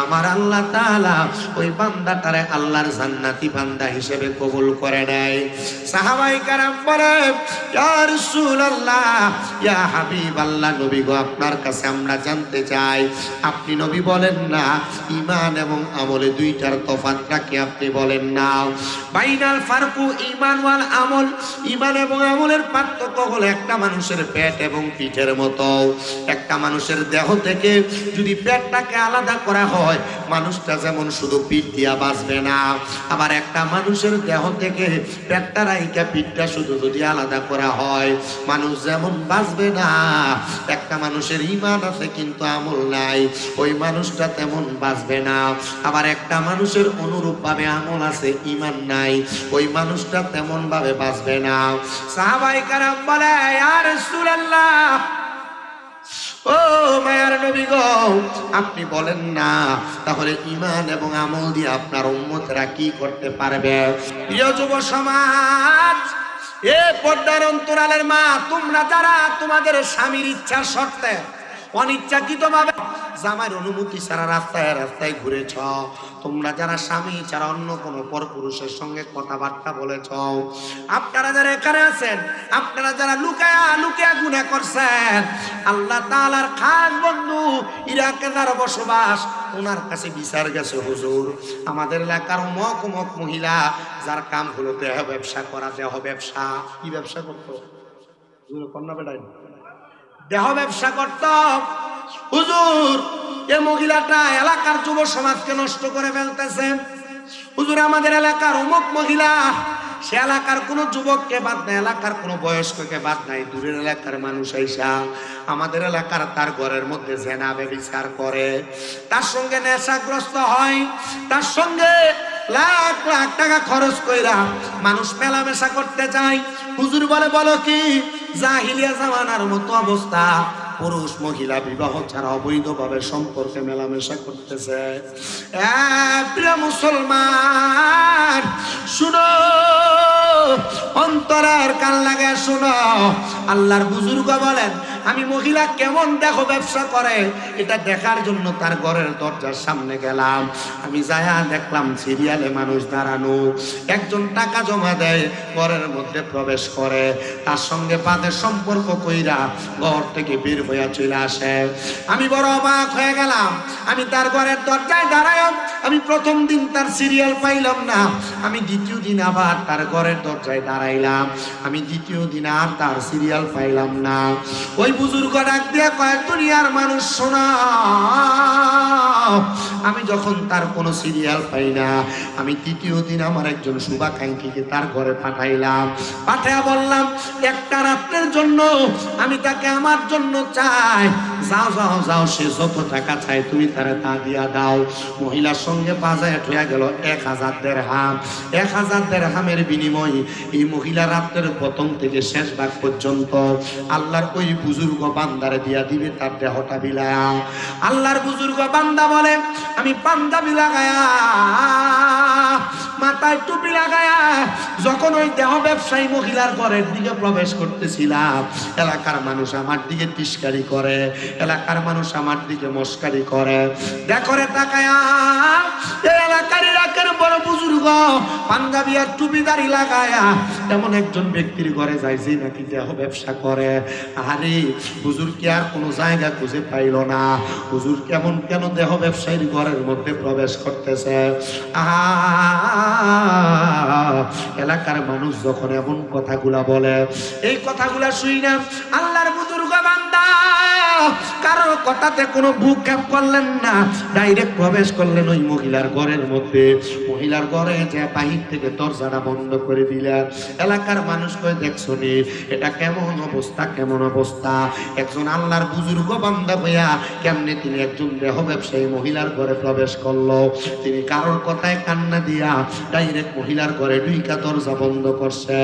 আমার আল্লাহ তাআলা ওই বান্দাটারে আল্লাহর জান্নাতি বান্দা হিসেবে কবুল করে নেয়। সাহাবায়ে কেরাম বলে, ইয়া রাসূলুল্লাহ, ইয়া হাবিবাল্লাহ, নবী গো, আপনার কাছে আমরা জানতে চাই, আপনি নবী বলেন না ঈমান এবং আমলে 2টার তফাৎটা কি আপনি বলেন না? বাইনাল ফারকু ঈমান ওয়াল আমল, ঈমান এবং আমলের পার্থক্য হলো একটা মানুষের পেট এবং পিঠের মতো। একটা মানুষের দেহ থেকে যদি পেটটাকে আলাদা করা হয়, মানুষটা যেমন শুধু পিঠ দিয়া বাঁচবে না, আবার একটা মানুষের দেহ থেকে পেটটা রাইকা পিঠটা শুধু যদি আলাদা করা হয়, মানুষ যেমন বাঁচবে না। একটা মানুষের ঈমান আছে কিন্তু আমল নাই, ওই মানুষটা তেমন বাঁচবে না। আবার একটা মানুষের অনুরূপ ভাবে আমল আছে, ঈমান নাই, ওই মানুষটা তেমন ভাবে বাঁচবে না। সাহাবায়ে কেরাম বলে, ইয়া রাসূলুল্লাহ, ও মায়ার নবী গো আপনি বলেন না তাহলে ঈমান এবং আমল দিয়ে আপনার উম্মতরা কি করতে পারবে? প্রিয় যুব সমাজ, এ পর্দার অন্তরালের মা, তোমরা যারা তোমাদের স্বামীর ইচ্ছার শর্তে অনিচ্ছাকৃতভাবে জামাইয়ের অনুমতি ছাড়া রাস্তায় রাস্তায় ঘুরেছ, তোমরা যারা স্বামী ছাড়া অন্য কোনো পরপুরুষের সঙ্গে কথাবার্তা বলেছ, আপনারা যারা এখানে আছেন, আপনারা যারা লুকায়া লুকিয়া গুনাহ করছেন, আল্লাহ তাআলার খাস বন্ধু ইরাকে যার বসবাস, ওনার কাছে বিচার গেছে, হুজুর আমাদের এলাকার অমুক অমুক মহিলা যার কাম হলো দেহ ব্যবসা করা। দেহ ব্যবসা কি ব্যবসা করতো? কন্যা বেড়াই দেহ ব্যবসা করত। হুজুর এ মহিলাটা এলাকার যুব সমাজকে নষ্ট করে ফেলতেছে। হুজুর আমাদের এলাকার অমুক মহিলা, সে এলাকার কোনো যুবককে বাদ নাই, এলাকার কোনো বয়স্ককে বাদ নাই, দূরের এলাকার মানুষ আইসা আমাদের এলাকার তার ঘরের মধ্যে জেনা ব্যভিচার করে, তার সঙ্গে নেশাগ্রস্ত হয়, তার সঙ্গে লাখ লাখ টাকা খরচ কইরা মানুষ মেলামেশা করতে যায়। হুজুর বলে বলো কি, জাহিলিয়া জামানার মতো অবস্থা, পুরুষ মহিলা বিবাহ ছাড়া অবৈধভাবে সম্পর্কে মেলামেশা করতেছে। প্রিয় মুসলমান শুনো, অন্তরের কান লাগে শুনো, আল্লাহর বুজুর্গ বলেন আমি মহিলা কেমন দেখো ব্যবসা করে এটা দেখার জন্য তার ঘরের দরজার সামনে গেলাম। আমি যায়া দেখলাম সিরিয়ালে মানুষ দাঁড়ানো, একজন টাকা জমা দেয়, ঘরের মধ্যে প্রবেশ করে, তার সঙ্গে বাদের সম্পর্ক কইরা ঘর থেকে বের হইয়া চলে আসে। আমি বড় অবাক হয়ে গেলাম। আমি তার ঘরের দরজায় দাঁড়ায়, আমি প্রথম দিন তার সিরিয়াল পাইলাম না, আমি দ্বিতীয় দিন আবার তার ঘরের দরজায় দাঁড়াইলাম, আমি দ্বিতীয় দিন আর তার সিরিয়াল পাইলাম না। ওই বুজুর্গ ডাক দিয়া কয়, দুনিয়ার মানুষ শোনা, আমি যখন তার কোনো সিরিয়াল পাই না, আমি তৃতীয় দিন আমার একজন শুভাকাঙ্ক্ষীকে তার ঘরে পাঠাইলাম, পাঠাইয়া বললাম একটা রাত্রের জন্য আমি তাকে আমার জন্য চাই, যাও যাও যাও, সে যত টাকা চাই তুমি তারে তা দিয়া দাও। মহিলার সঙ্গে বাজায় হয়ে গেল 1000 দিরহাম। 1000 দিরহামের বিনিময়ে এই মহিলা রাত্রের প্রথম থেকে শেষ ভাগ পর্যন্ত আল্লাহর ওই বুজুর্গ বান্দারে দিয়া দিবে তার দেহটা বিলায়া। আল্লাহর বুজুর্গ বান্দা বলে আমি পাঞ্জাবি লাগায়া, মাথায় টুপি লাগায়া যখন ওই দেহ ব্যবসায়ী মহিলার ঘরের দিকে প্রবেশ করতেছিলাম, এলাকার মানুষ আমার দিকে তিস্কারি করে, এলাকার মানুষ আমার দিকে মস্কারি করে। দেখো রে তাকায়া, এই এলাকার ইরাকের বড় বুজুর্গ পাঞ্জাবি আর টুপিদারি লাগায়া এমন একজন ব্যক্তির ঘরে যায় যে নাকি দেহ ব্যবসা করে। আরে হুজুর কি আর কোনো জায়গা খুঁজে পাইল না? হুজুর কেমন কেন দেহ ব্যবসায়ীর ঘরের মধ্যে প্রবেশ করতেছে? এলাকার মানুষ যখন এমন কথাগুলা বলে, এই কথাগুলা শুই না আল্লাহর বুজুর্গ বান্দা কারো কথাতে কোনো বুক ক্যাপ করলেন না, ডাইরেক্ট প্রবেশ করলেন ওই মহিলার ঘরের মধ্যে। মহিলার ঘরে যে বাহির থেকে দরজাটা বন্ধ করে দিলেন। এলাকার মানুষ কয়ে দেখছো নি এটা কেমন অবস্থা, কেমন অবস্থা? একজন আল্লাহর বুজুর্গ বান্দা হইয়া কেমনে তিনি একজন দেহ ব্যবসায়ী মহিলার ঘরে প্রবেশ করলো? তিনি কারোর কথায় কান্না দিয়া ডাইরেক্ট মহিলার ঘরে ঢুইকা দরজা বন্ধ করছে।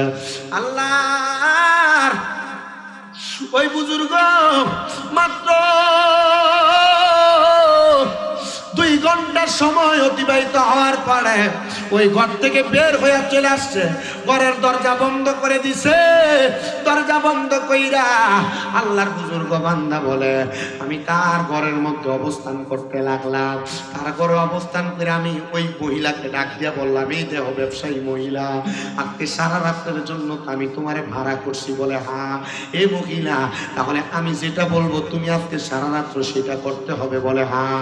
আল্লাহর ওই বুজুর্গ মাত্র 2 ঘন্টার সময় অতিবাহিত হওয়ার পরে ওই ঘর থেকে বের হয়ে চলে আসছে, ঘরের দরজা বন্ধ করে দিছে। দরজা বন্ধ কইরা আল্লাহর বুজুর্গ বান্দা বলে আমি তার ঘরের মধ্যে অবস্থান করতে লাগলাম। তার ঘরে অবস্থান করে আমি ওই মহিলাকে ডাক দিয়া বললাম, এই দেহ ব্যবসায়ী মহিলা, আজকে সারা রাতের জন্য আমি তোমারে ভাড়া করছি। বলে হ্যাঁ। এই মহিলা, তাহলে আমি যেটা বলবো তুমি আজকে সারা রাত্র সেটা করতে হবে। বলে হ্যাঁ।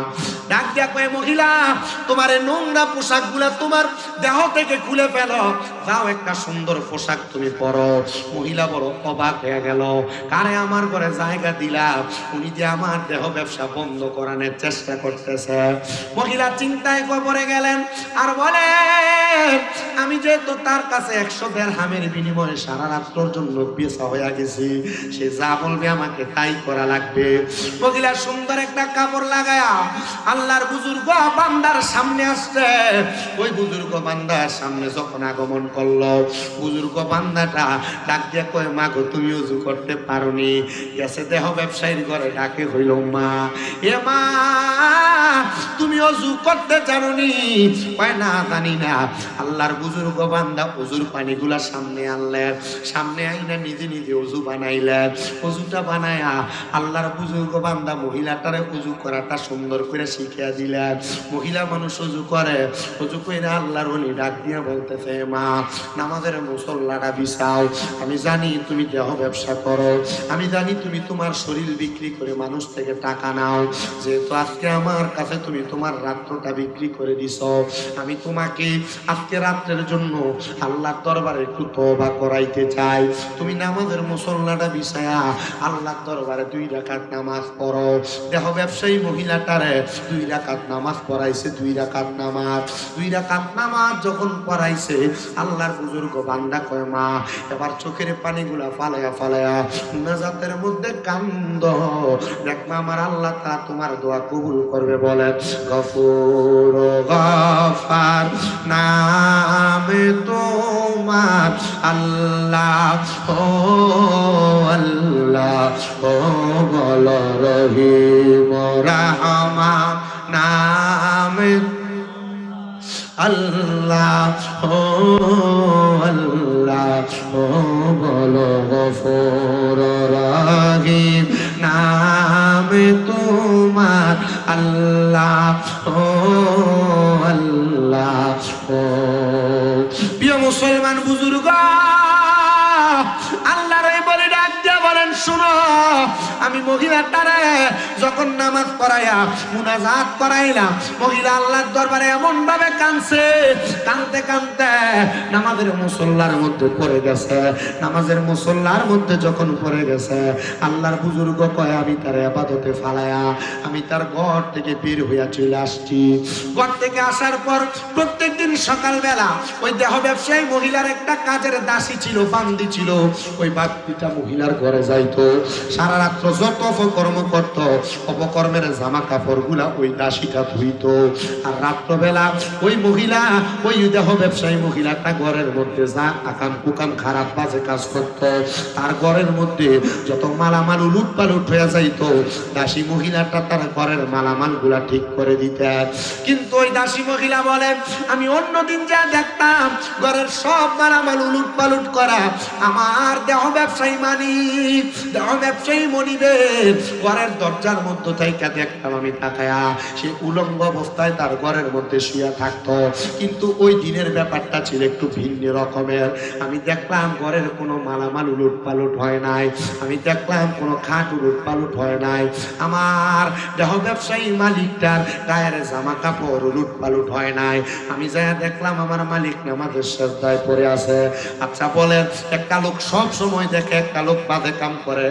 ডাক দিয়া কয়, মহিলা তোমার এই নোংরা পোশাক গুলা তোমার দেহ থেকে খুলে ফেলো, যাও একটা সুন্দর পোশাক তুমি পরো। মহিলা বড় অবাক হয়ে গেল, কারে আমার ঘরে জায়গা দিলাম, উনি যে আমার দেহ ব্যবসা বন্ধ করানোর চেষ্টা করতেছে। মহিলা চিন্তায় পড়ে গেলেন আর বলে আমি যেহেতু তার কাছে 100 দিরহামের বিনিময়ে সারা রাত্রের জন্য বেচা হয়ে গেছি, সে যা বলবে আমাকে তাই করা লাগবে। মহিলা সুন্দর একটা কাপড় লাগায়া আল্লাহর বুজুর্গ বান্দার সামনে আসছে। ওই বুজুর্গ বুজুর্গ বান্দার সামনে যখন আগমন করলো, বুজুর্গ বান্দাটা ডাক দিয়ে কয়, মা গো তুমি অজু করতে পারোনি? গেছে দেহ ব্যবসায়ীর ঘরে, ডাকে হইল, মা এ মা তুমি অজু করতে জানোনি? কয় না জানি না। আল্লাহর বুজুর্গ বান্দা অজুর পানিগুলা সামনে আনলেন, সামনে আইনা নিজে নিজে অজু বানাইলেন। অজুটা বানায়া আল্লাহর বুজুর্গ বান্দা মহিলাটারে অজু করাটা সুন্দর করে শিখিয়ে দিলেন। মহিলা মানুষ অজু করে, অজু করে আল্লাহর উনি ডাক দিয়ে বলতেছে, মা নামাজের মুসল্লাটা বিছাও। আমি জানি তুমি দেহ ব্যবসা করো, আমি জানি তুমি তোমার শরীর বিক্রি করে মানুষ থেকে টাকা নাও, যেহেতু আজকে আমার কাছে তুমি তোমার রাত্রটা বিক্রি করে দিছ, আমি তোমাকে আজকে রাত্রের জন্য আল্লাহর দরবারে একটু তওবা করাইতে চাই। তুমি নামাজের মুসল্লাটা বিছায়া আল্লাহর দরবারে 2 রাকাত নামাজ পড়ো। দেহ ব্যবসায়ী মহিলাটারে 2 রাকাত নামাজ পড়াইছে, 2 রাকাত নামাজ, 2 রাকাত নামাজ যখন পড়াইছে, আল্লাহর বুজুর্গ বান্দা কয়, মা এবার চোখের পানিগুলা ফালায়া ফালায়া মুনাজাতের মধ্যে কান্দ, দেখমা আমার আল্লাহ তা তোমার দোয়া কবুল করবে। বলে গফুর গফার নামে তোমার আল্লাহ, ও আল্লাহ, ও বল রহিম রহমান নামে আল্লাহ, ও আল্লাহ, ও বলো গফুর রহিম নামে তোমার আল্লাহ, ও আল্লাহ, ও। প্রিয় মুসলমান বুজুর্গ, আল্লাহর এই বলে ডাক দিয়া বলেন, শুনো আমি মহিলাটারে যখন নামাজ পড়াইয়া মুনাজাত করাইলাম, মহিলা আল্লাহর দরবারে এমন ভাবে কাঁদছে, কাঁদতে কাঁদতে নামাজের মুসল্লার মধ্যে পড়ে গেছে। নামাজের মুসল্লার মধ্যে যখন পড়ে গেছে, আল্লাহর বুজুর্গ কয়, আমি তার ইবাদতে ফালায়া আমি তার ঘর থেকে বের হইয়া চলে আসছি। ঘর থেকে আসার পর প্রত্যেকদিন সকালবেলা ওই দেহ ব্যবসায়ী মহিলার একটা কাজের দাসী ছিল, বান্দি ছিল, ওই বান্দিটা মহিলার ঘরে যাইতো, সারা রাত্র যত অপকর্ম করত, অপকর্মের জামা কাপড় গুলা ওই দাসীটা ধুইতো। আর রাত্রবেলা ওই মহিলা, ওই দেহ ব্যবসায়ী মহিলাটা ঘরের মধ্যে যা আকাম কুকাম খারাপ বাজে কাজ করত, তার ঘরের মধ্যে যত মালামাল উলুট পালুট হয়ে যাইতো, দাসী মহিলাটা তার ঘরের মালামাল গুলা ঠিক করে দিতে। কিন্তু ওই দাসী মহিলা বলে, আমি অন্যদিন যা দেখতাম ঘরের সব মালামাল উলুট পালুট করা, আমার দেহ ব্যবসায়ী মানিক, দেহ ব্যবসায়ী মনিবের ঘরের দরজার মধ্যে থেকে দেখতাম আমি তাকায়া, সে উলঙ্গ অবস্থায় তার ঘরের মধ্যে শুয়ে থাকতো। কিন্তু ওই দিনের ব্যাপারটা ছিল একটু ভিন্ন রকমের। আমি দেখলাম ঘরের কোনো মালামাল উলুট পালুট হয় নাই, আমি দেখলাম কোনো খাট উলুট পালুট হয় নাই, আমার দেহ ব্যবসায়ী মালিকটার গায়ের জামা কাপড় উলুট পালুট হয় নাই। আমি যা দেখলাম আমার মালিক নামাজের সেজদায় পড়ে আছে। আচ্ছা বলেন, একটা লোক সব সময় দেখে একটা লোক বাজে কাম করে,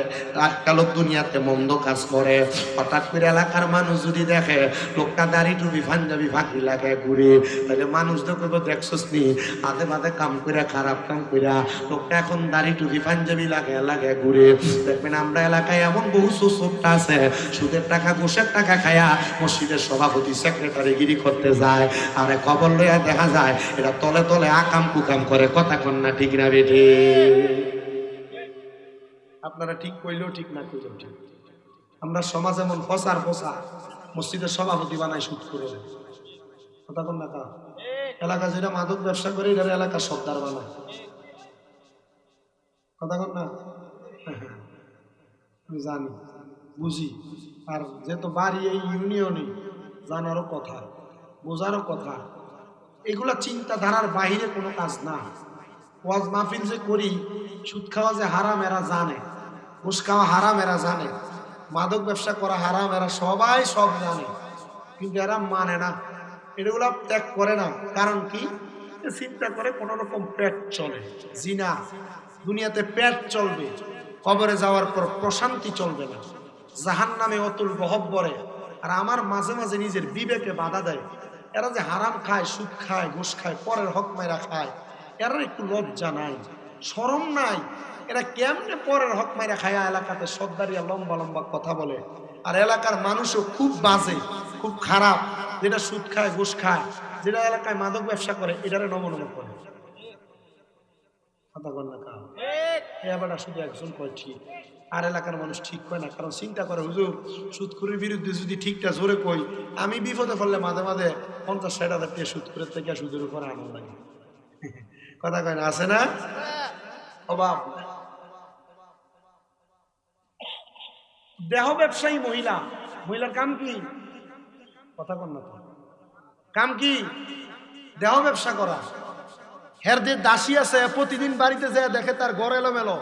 একটা লোক দুনিয়াতে মন্দ কাজ করে, হঠাৎ করে এলাকার মানুষ যদি দেখে লোকটা দাড়ি টুপি পাঞ্জাবি ফাঁকি লাগে ঘুরে, তাহলে মানুষ দেখবে, দেখছস নি আধে বাধে কাম করে, খারাপ কাম করে লোকটা এখন দাড়ি টুপি পাঞ্জাবি লাগে ঘুরে। দেখবেন আমরা এলাকায় এমন বহু সুযোগটা আছে, সুদের টাকা ঘুষের টাকা খায়া মসজিদের সভাপতি সেক্রেটারি গিরি করতে যায়, আর খবর লইয়া দেখা যায় এটা তলে তলে আকাম কুকাম করে। কথা কন্যা ঠিক না বেঠে? আপনারা ঠিক কইলেও ঠিক না কইলেও ঠিক। আমরা সমাজ এমন ফসার ফসা, মসজিদের সভাপতি বানাই সুদ করে। কথা কন্যা কা এলাকা যেটা মাদক ব্যবসা করে, এটা এলাকার সর্দার বানায়। কথা কন্যা আমি জানি, বুঝি। আর যেহেতু বাড়ি এই ইউনিয়নে, জানারও কথা, বোঝারও কথা। এগুলা চিন্তাধারার বাহিরে কোনো কাজ না। ওয়াজ মাহফিল যে করি, সুদ খাওয়া যে হারাম এরা জানে, ঘুষ খাওয়া হারাম এরা জানে, মাদক ব্যবসা করা হারাম এরা সবাই সব জানে, কিন্তু এরা মানে না, এগুলা ত্যাগ করে না। কারণ কি? চিন্তা করে কোন রকম পেট চলে, জিনা দুনিয়াতে পেট চলবে, কবরে যাওয়ার পর প্রশান্তি চলবে না, জাহান্নামে অতুল গহব্বরে। আর আমার মাঝে মাঝে নিজের বিবেকে বাধা দেয়, এরা যে হারাম খায়, সুদ খায়, ঘুষ খায়, পরের হক মাইরা খায়, এরা একটু লজ্জা নাই, শরম নাই? এরা কেমনে পরের হক মাইরা খায়া এলাকাতে সর্দারিয়া লম্বা লম্বা কথা বলে, আর এলাকার মানুষও খুব বাজে, খুব খারাপ, যেটা সুদ খায়, ঘুষ খায়, যেটা এলাকায় মাদক ব্যবসা করে, এটারে নম করে। কথা বল না কার এবার শুধু একজন কয় ঠিক, আর এলাকার মানুষ ঠিক কয় না। কারণ চিন্তা করে, হুজুর সুদখোরের বিরুদ্ধে যদি ঠিকটা জোরে কই, আমি বিপদে পড়লে মাঝে মাঝে 50-60 হাজার টাকা সুদখোরের থেকে সুদের উপরে আনন্দ লাগে। কথা কয় না, আছে না অভাব। দেহ ব্যবসায়ী মহিলা, মহিলার কাম কি? কথা কন না, কাম কি? দেহ ব্যবসা করা। হের যে দাসী আছে, প্রতিদিন বাড়িতে যায় দেখে তার ঘর এলোমেলো,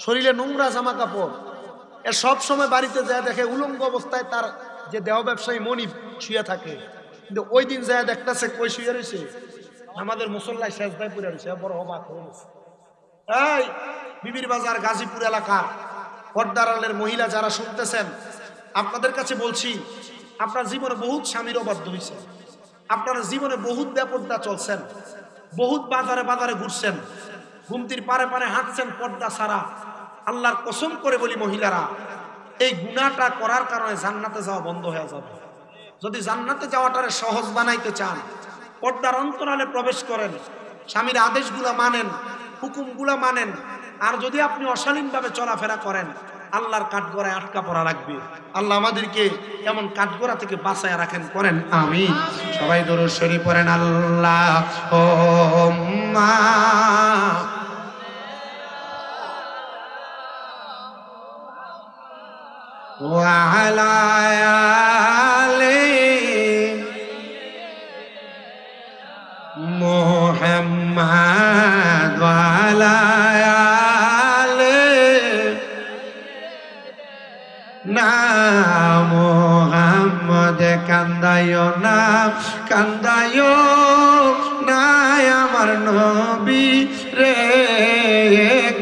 শরীরে নোংরা জামা কাপড়, এ সব সময় বাড়িতে যায় দেখে উলঙ্গ অবস্থায় তার যে দেহ ব্যবসায়ী মনিব শুয়ে থাকে। কিন্তু ওই দিন যায় দেখতেছে কই শুয়ে রয়েছে? আমাদের মুসল্লায় সেজদায় পড়ে রয়েছে। বড় অবাক হয়ে গেছে। এই বিবির বাজার গাজীপুর এলাকার পর্দার আড়ালের মহিলা যারা শুনতেছেন, আপনাদের কাছে বলছি, আপনার জীবনে বহুত স্বামীর অবাধ্য হয়েছে, আপনার জীবনে বহুত বেপর্দা চলছেন, বহুত বাজারে বাজারে ঘুরছেন, ঘুমতির পারে পারে হাঁটছেন পর্দা ছাড়া। আল্লাহর কসম করে বলি মহিলারা, এই গুনাহটা করার কারণে জান্নাতে যাওয়া বন্ধ হয়ে যাবে। যদি জান্নাতে যাওয়াটারে সহজ বানাইতে চান, পর্দার অন্তরালে প্রবেশ করেন, স্বামীর আদেশগুলো মানেন, হুকুমগুলো মানেন, আর যদি আপনি অশালীনভাবে চলাফেরা করেন, আল্লাহর কাঠগড়ায় আটকা পড়া লাগবে। আল্লাহ আমাদেরকে এমন কাঠগড়া থেকে বাঁচায় রাখেন, করেন আমিন। সবাই দরুদ শরীফ পড়েন। আল্লাহ ওয়া আলা আলি মুহাম্মাদ ওয়া আলা আলি না মুহাম্মদ। কান্দায়ো না, কান্দায়ো না আমার নবী রে,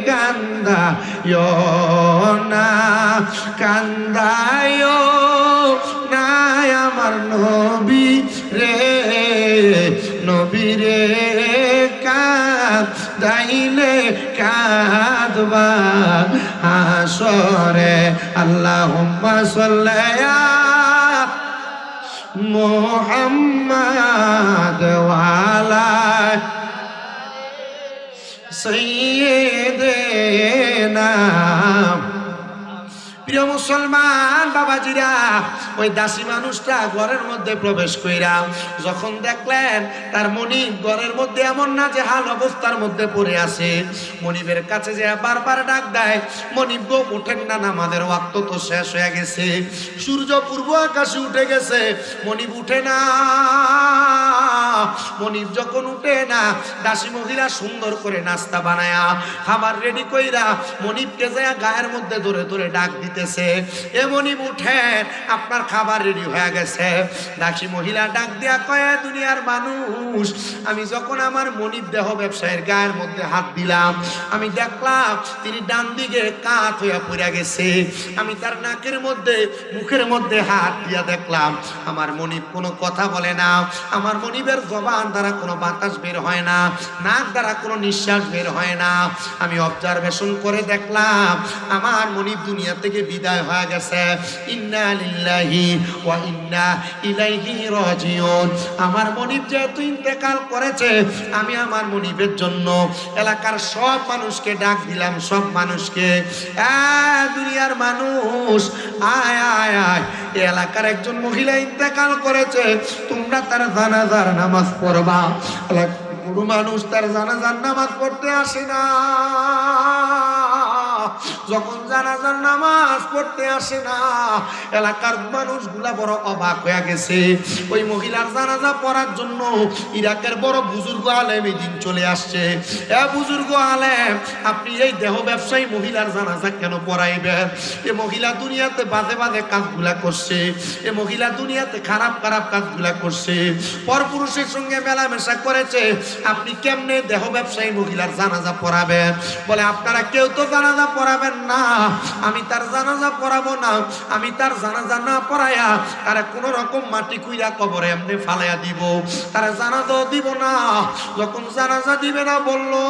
কান্দায়ো না, কান্দায়ো না আমার নবী রে, নবী রে কাঁদাইলে কাঁদবা হাসরে। আল্লাহুম্মা সাল্লি আলা মুহাম্মাদ ওয়া আলা সাইয়্যিদিনা। প্রিয় মুসলমান বাবাজিরা, ওই দাসী মানুষটা ঘরের মধ্যে প্রবেশ কইরা যখন দেখলেন তার মনিব ঘরের মধ্যে এমন না যে হাল অবস্থার মধ্যে পড়ে আছে, মনিবের কাছে যে বারবার ডাক দেয়, মনিব গো ওঠেন না, নামাজের ওয়াক্ত তো শেষ হয়ে গেছে, সূর্য পূর্ব আকাশে উঠে গেছে। মনিব উঠে না। মনিব যখন উঠে না, দাসী মহিলা সুন্দর করে নাস্তা বানায়া খাবার রেডি কইরা মনিবকে যায় গায়ের মধ্যে ধরে ধরে ডাক দিতেছে, এ মনিব উঠেন, আপনার খাবার রেডি হয়ে গেছে। দাসী মহিলা ডাক দিয়া কয়, দুনিয়ার মানুষ, আমি যখন আমার মনিব দেহ ব্যবসায়ের গায়ের মধ্যে হাত দিলাম, আমি দেখলাম তিনি ডান দিকে কাত হইয়া পড়ে গেছে। আমি তার নাকের মধ্যে মুখের মধ্যে হাত দিয়া দেখলাম আমার মনিব কোনো কথা বলে না, আমার মনিবের জবান দ্বারা কোনো বাতাস বের হয় না, নাক দ্বারা কোনো নিঃশ্বাস বের হয় না। আমি অবজারভেশন করে দেখলাম আমার মনিব দুনিয়া থেকে বিদায় হয়ে গেছে। ইন্না লিল্লাহি ওয়া ইন্না ইলাইহি রাজিউন। আমার মনিব যেহেতু ইন্তেকাল করেছে, আমি আমার মনিবের জন্য এলাকার সব মানুষকে ডাক দিলাম, সব মানুষকে, দুনিয়ার মানুষ, আয় আয় আয়, এলাকার একজন মহিলা ইন্তেকাল করেছে, তোমরা তার জানাজার নামাজ পড়বা। কোনো মানুষ তার জানাজার নামাজ পড়তে আসে না। যখন জানাজার নামাজ পড়তে আসে না, এলাকার মানুষগুলা বড় অবাক হয়ে গেছে। ওই মহিলার জানাজা পড়ার জন্য ইরাকের বড় বুজুর্গ আলেম এই দিন চলে আসছে। এ বুজুর্গ আলেম, আপনি এই দেহ ব্যবসায়ী মহিলার জানাজা কেন পড়াইবেন? এ মহিলা দুনিয়াতে বাজে বাজে কাজগুলা করছে, এ মহিলা দুনিয়াতে খারাপ খারাপ কাজগুলা করছে, পরপুরুষের সঙ্গে মেলামেশা করেছে, আপনি কেমনে দেহ ব্যবসায়ী মহিলার জানাজা পড়াবেন? বলে আপনারা কেউ তো জানাজা পড়াবেন পড়াবেন না, আমি তার জানাজা পড়াবো না, আমি তার জানাজা না পড়াইয়া তার কোন রকম মাটি কুইরা কবরে এমনি ফালাইয়া দিব, তার জানাজাও দিব না। যখন জানাজা দিবে না বললো,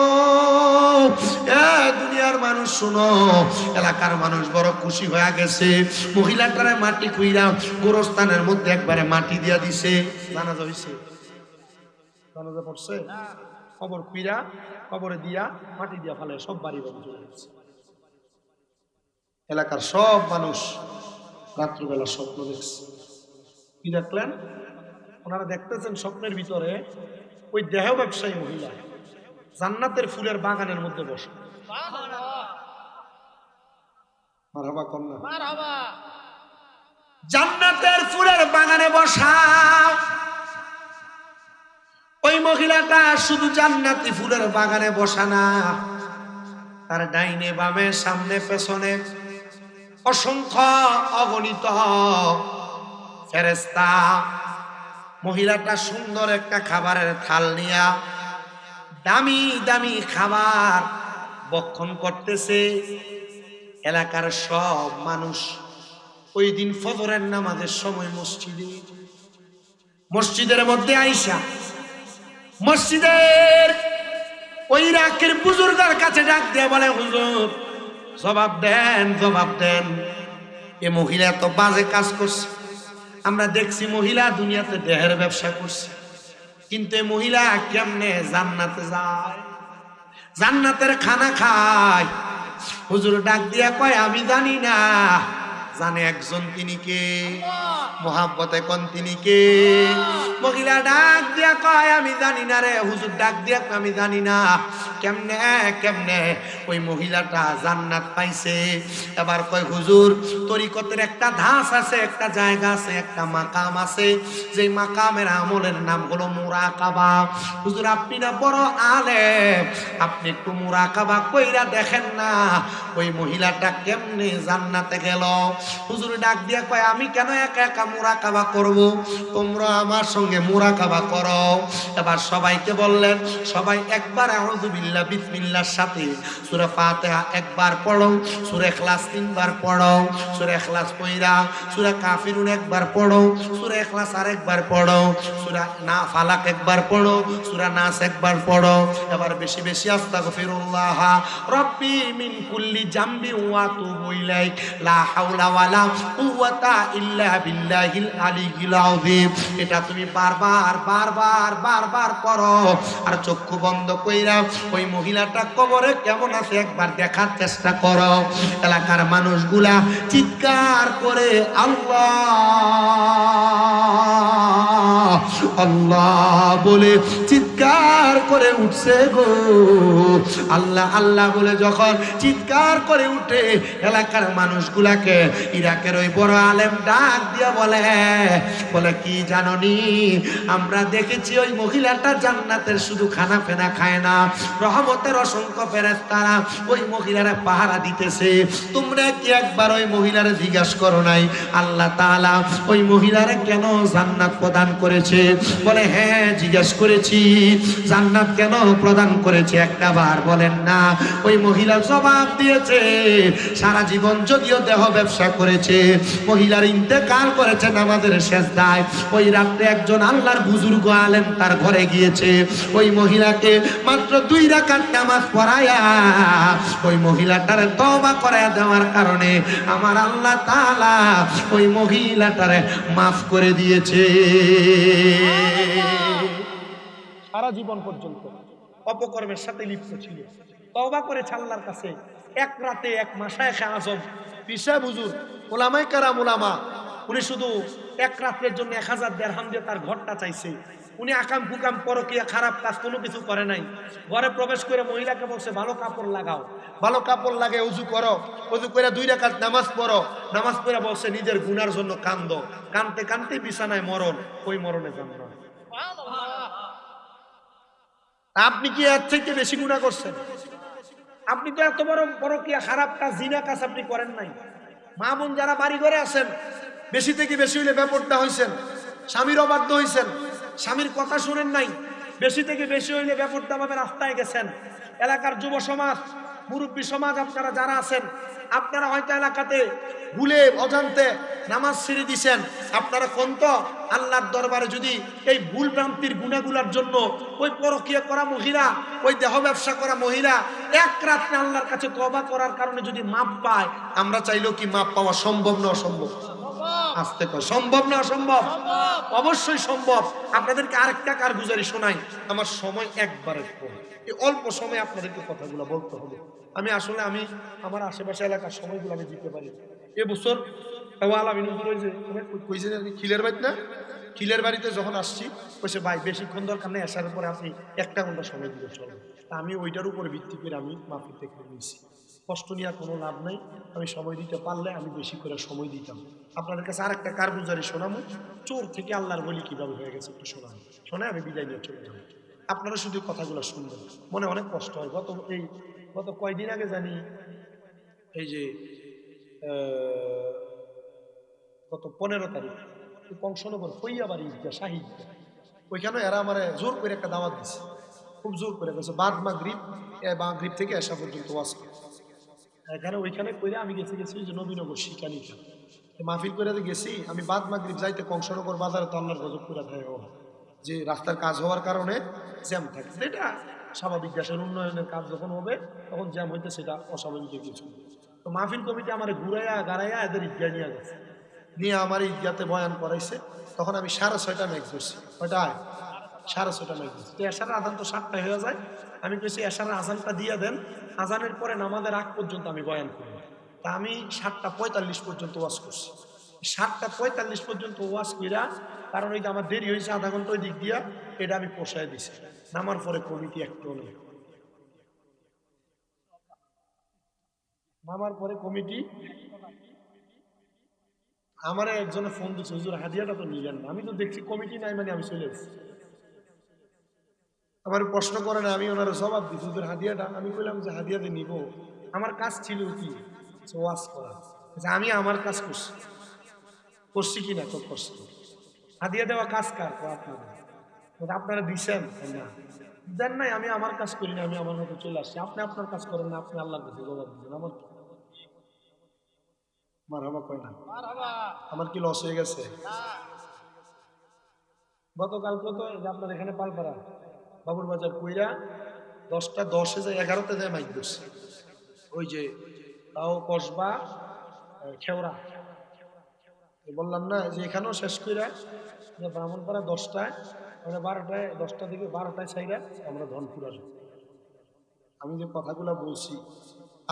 এ দুনিয়ার মানুষ শুনো, এলাকার মানুষ বড় খুশি হয়ে গেছে। মহিলাটারে মাটি কুইরা গোরস্থানের মধ্যে একবারে মাটি দিয়া দিছে। জানাজা হইছে, জানাজা পড়ছে, কবর কুইরা কবরে দিয়া মাটি দিয়া ফেলে সব বাড়ি বন্ধ হয়ে গেছে। এলাকার সব মানুষ রাত্রিবেলা স্বপ্ন দেখছে। কি দেখলেন? ওনারা দেখতেছেন স্বপ্নের ভিতরে ওই দেহ ব্যবসায়ী মহিলা জান্নাতের ফুলের বাগানের মধ্যে বসে। মারহাবা কন্যা, জান্নাতের ফুলের বাগানে বসা। ওই মহিলাটা শুধু জান্নাতি ফুলের বাগানে বসা না, তার ডাইনে বামে সামনে পেছনে অসংখ্য অগণিত ফেরেশতা। মহিলাটা সুন্দর একটা খাবারের থাল নিয়া দামি দামি খাবার বক্ষণ করতেছে। এলাকার সব মানুষ ওই দিন ফজরের নামাজের সময় মসজিদের মধ্যে আইসা মসজিদের ওই রাকের বুজুর্গের কাছে ডাক দিয়ে বলে, হুজুর জবাব দেন, জবাব দেন, এ মহিলা তো বাজে কাজ করছে। আমরা দেখছি মহিলা দুনিয়াতে দেহের ব্যবসা করছে, কিন্তু এই মহিলা কেমনে জান্নাতে যায়, জান্নাতের খানা খায়। হুজুর ডাক দিয়া কয়, আমি জানি না। জানে একজন, তিনি কে? মোহাব্বতে কোন তিনি কে? মহিলা ডাক দিয়া কয়, আমি জানি না রে। হুজুর ডাক দিয়া কয়, আমি জানি না। কেমনে কেমনে ওই মহিলাটা জান্নাত পাইছে? এবার কয়, হুজুর তরিকতের একটা ধাস আছে, একটা জায়গা আছে, একটা মাকাম আছে, যে মাকামের আমলের নাম হলো মুরাকাবা। হুজুর আপনি না বড় আলেম, আপনি একটু মুরাকাবা কইরা দেখেন না ওই মহিলাটা কেমনে জান্নাতে গেল। হুজুর ডাক দিয়া কয়, আমি কেন একা একা মুরাকাবা করব, তোমরা আমার সঙ্গে মুরাকাবা করো। এবার সবাইকে বললেন, সবাই একবার আউযু বিল্লাহ বিসমিল্লাহর সাথে সূরা ফাতিহা একবার পড়ো, সূরা ইখলাস 3 বার পড়ো, সূরা ইখলাস পড়া সূরা কাফিরুন একবার পড়ো, সূরা ইখলাস আরেকবার পড়ো, সূরা না ফালাক একবার পড়ো, সূরা নাস একবার পড়ো। এবার বেশি বেশি আস্তাগফিরুল্লাহ রাব্বি মিন কুল্লি জামবি ওয়া তুবু ইলাইক লা হাওলা ওয়ালা কুওয়াতা ইল্লা বিল্লাহিল আলিয়্যিল আযীম। এটা তুমি বারবার বারবার বারবার করো, আর চক্ষু বন্ধ কইরা ওই মহিলাটা কবরে কেমন আছে একবার দেখার চেষ্টা করো। এলাকার মানুষগুলা চিৎকার করে আল্লাহ আল্লাহ বলে চিৎকার করে উঠছে গো। আল্লাহ আল্লাহ বলে যখন চিৎকার করে উঠে, এলাকার মানুষগুলাকে ইরাকের ওই বড় আলেম ডাক দিয়া বলে কি জাননি, আমরা দেখেছি ওই মহিলাটা জান্নাতের শুধু খানা ফেনা খায় না, রহমতের অসংখ্য ফেরেশতারা ওই মহিলারা পাহারা দিতেছে। তোমরা কি একবার ওই মহিলারে জিজ্ঞাসা করো নাই আল্লাহ তাআলা ওই মহিলারে কেন জান্নাত প্রদান করেছে? বলে হ্যাঁ জিজ্ঞেস করেছি, জান্নাত কেন প্রদান করেছে একটা বার বলেন না। ওই মহিলা জবাব দিয়েছে, সারা জীবন যদিও দেহ ব্যবসা করেছে, মহিলার ইন্তেকাল করেছে নামাজের সেজদায়, ওই রাতে একজন আল্লাহর বুজুর্গ আলেম তার ঘরে গিয়েছে, ওই মহিলাকে মাত্র 2 রাকাত নামাজ পড়ায়া ওই মহিলাটারে তওবা করায়া দেওয়ার কারণে আমার আল্লাহ তাআলা ওই মহিলাটারে মাফ করে দিয়েছে। সারা জীবন পর্যন্ত অপকর্মের সাথে লিপ্ত ছিল, তওবা করেছে আল্লাহর কাছে। এক রাতে এক মাশায়েখ আযম পিসা হুজুর ওলামায়ে কেরাম ওলামা, উনি শুধু এক রাতের জন্য 1000 দিরহাম দিয়ে তার ঘরটা চাইছে। উনি আকাম কুকাম পরকিয়া খারাপ কাজ কোনো কিছু করে নাই। ঘরে প্রবেশ করে মহিলাকে বলছে ভালো কাপড় লাগাও, ভালো কাপড় লাগে ওযু করো, ওযু করে 2 রাকাত নামাজ পড়ো, নামাজ পড়ে বলছে নিজের গুনার জন্য কান্দো, কানতে কানতে বিছানায় মরণ, ওই মরণে জান্নাত। আপনি কি এর থেকে বেশি গুনাহ করছেন? আপনি তো এত বড় পরকিয়া খারাপ কাজ জিনা কাজ আপনি করেন নাই। মা বোন যারা বাড়ি ঘরে আছেন, বেশি থেকে বেশি হইলে বেপরদা হইছেন, স্বামীর অবাধ্য হইছেন, স্বামীর কথা শুনেন নাই, বেশি থেকে বেশি হইলে বেপরদা ভাবে রাস্তায় গেছেন। এলাকার যুব সমাজ মুরব্বী সমাজ আপনারা যারা আছেন, আপনারা হয়তো এলাকাতে ভুলে অজান্তে নামাজ ছেড়ে দিছেন। আপনারা কোন তো আল্লাহর দরবারে যদি এই ভুল ভ্রান্তির গুনাহগুলোর জন্য ওই পরকীয়া করা মহিলা, ওই দেহ ব্যবসা করা মহিলা এক রাত্রে আল্লাহর কাছে তওবা করার কারণে যদি মাপ পায়, আমরা চাইলেও কি মাপ পাওয়া সম্ভব না অসম্ভব? আসতে কয় সম্ভব না অসম্ভব? অবশ্যই সম্ভব। আপনাদেরকে আরেকটা কারগুজারি শোনাই, আমার সময় একবারের কম, এই অল্প সময় আপনাদেরকে কথাগুলো বলতে হবে। আমি আমার আশেপাশে এলাকার সময়গুলো আমি দিতে পারি। এবছর খিলের বাড়ি না, খিলের বাড়িতে যখন আসছি কইছে ভাই বেশিক্ষণ দরকার নেই, আসার পরে আপনি 1 ঘন্টা সময় দিলে চলবে। তা আমি ওইটার উপর ভিত্তি করে আমি মাফি থেকে নিয়েছি। কষ্ট নিয়ে কোনো লাভ নাই, আমি সময় দিতে পারলে আমি বেশি করে সময় দিতাম। আপনাদের কাছে আরেকটা কারগুজারি শোনাবো, চোর থেকে আল্লাহর বলি কিভাবে হয়ে গেছে একটু শোনাবো, শোনায় আমি বিদায় নিয়ে চলে যাবো। আপনারা শুধু কথাগুলো শুনবেন, মনে অনেক কষ্ট হয়। গত কয়দিন আগে জানি এই যে গত 15 তারিখ কংসনগর ফইয়াবাড়ি ঈদগাহ শাহী ঈদগাহ, ওইখানে এরা আমার জোর করে একটা দাওয়াত দিচ্ছে, খুব জোর করে গেছে। বাদ মাগরিব থেকে এসা পর্যন্ত ওয়াজ করে এখানে ওইখানে করে আমি গেছি যে নবীনগর শিকানিকা মাহফিল করে গেছি। আমি বাদ মাগরিব যাইতে কংসনগর বাজারে তো আল্লাহর গজব করে থাকে যে রাস্তার কাজ হওয়ার কারণে জ্যাম থাকে, যেটা স্বাভাবিক। দেশের উন্নয়নের কাজ যখন হবে তখন জ্যাম হইতে, সেটা অস্বাভাবিক কিছু। তো মাহফিল কমিটি আমার ঘুরাইয়া গাড়াইয়া এদের ঈদগাহ নিয়ে গেছে, নিয়ে আমার ঈদগাতে বয়ান করাইছে। তখন আমি 6:30 মেঘ ধরছি, ওইটায় 6:30 মেঘ ধরছি। তো এশারের আজান তো 7টায় হয়ে যায়। আমি কইছি এশারের আজানটা দিয়ে দেন, আজানের পরে নামাজের আগ পর্যন্ত আমি বয়ান করব। তা আমি 7:45 পর্যন্ত ওয়াজ করছি। 7:45 পর্যন্ত ওয়াজ কইরা, কারণ ওই যে আমার দেরি হয়েছে আধা ঘন্টা ওই দিক দিয়া, এটা আমি পোষায় দিছি। নামার পরে কমিটি একটু নেই, নামার পরে কমিটি আমার একজনে ফোন দিচ্ছে, হুজুর হাদিয়াটা তো নিলেন না। আমি তো দেখছি কমিটি নাই, মানে আমি চলে এসেছি। আমার প্রশ্ন করে না, আমি ওনার জবাব দিচ্ছি হুজুর হাদিয়াটা। আমি বললাম যে হাদিয়াতে নিব, আমার কাজ ছিল কি ওয়াজ করা। আমি আমার কাজ করছি কি না, তো করছি। হাদিয়া দেওয়া কাজ কার? আপনারা দিচ্ছেন না, দেন নাই। আমি আমার কাজ করি না, আমি আমার মতো চলে আসছি। আপনি আপনার কাজ করেন না, আপনি আল্লাহর কাছে জবাব দিচ্ছেন। মারহাবা কয় না, আমার কি লস হয়ে গেছে? গতকালকে তো আপনার এখানে পালপাড়া বাবুর বাজার কইরা 10:10 যায় 11তে যায় মাইক ধরছে, ওই যে তাও কসবা খেওড়া। বললাম না যে এখানেও শেষ কইরা ব্রাহ্মণপাড়া 10টায়, মানে 12টায়, 10টা থেকে 12টায় ছাইরা আমরা ধনপুর আসবো। আমি যে কথাগুলো বলছি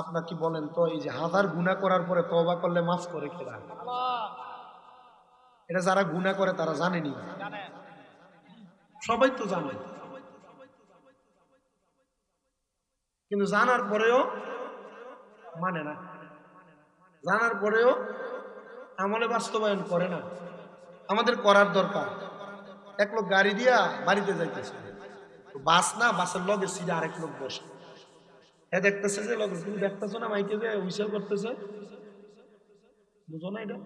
আপনার কি বলেন তো, এই যে 1000 গুনাহ করার পরে তওবা করলে মাফ করে কেডা? এটা যারা গুনাহ করে তারা জানেনি, সবাই তো জানে, কিন্তু জানার পরেও মানে না, জানার পরেও আমলে বাস্তবায়ন করে না। আমাদের করার দরকার। এক লোক গাড়ি দিয়া বাড়িতে যাইতেছে, বাস না, বাসের লগে সিধা আরেক লোক বসে, দেখতেছে যে লগে, তুমি দেখতেছো না মাইকে যে হুইসেল করতেছে, বুঝো না এটা?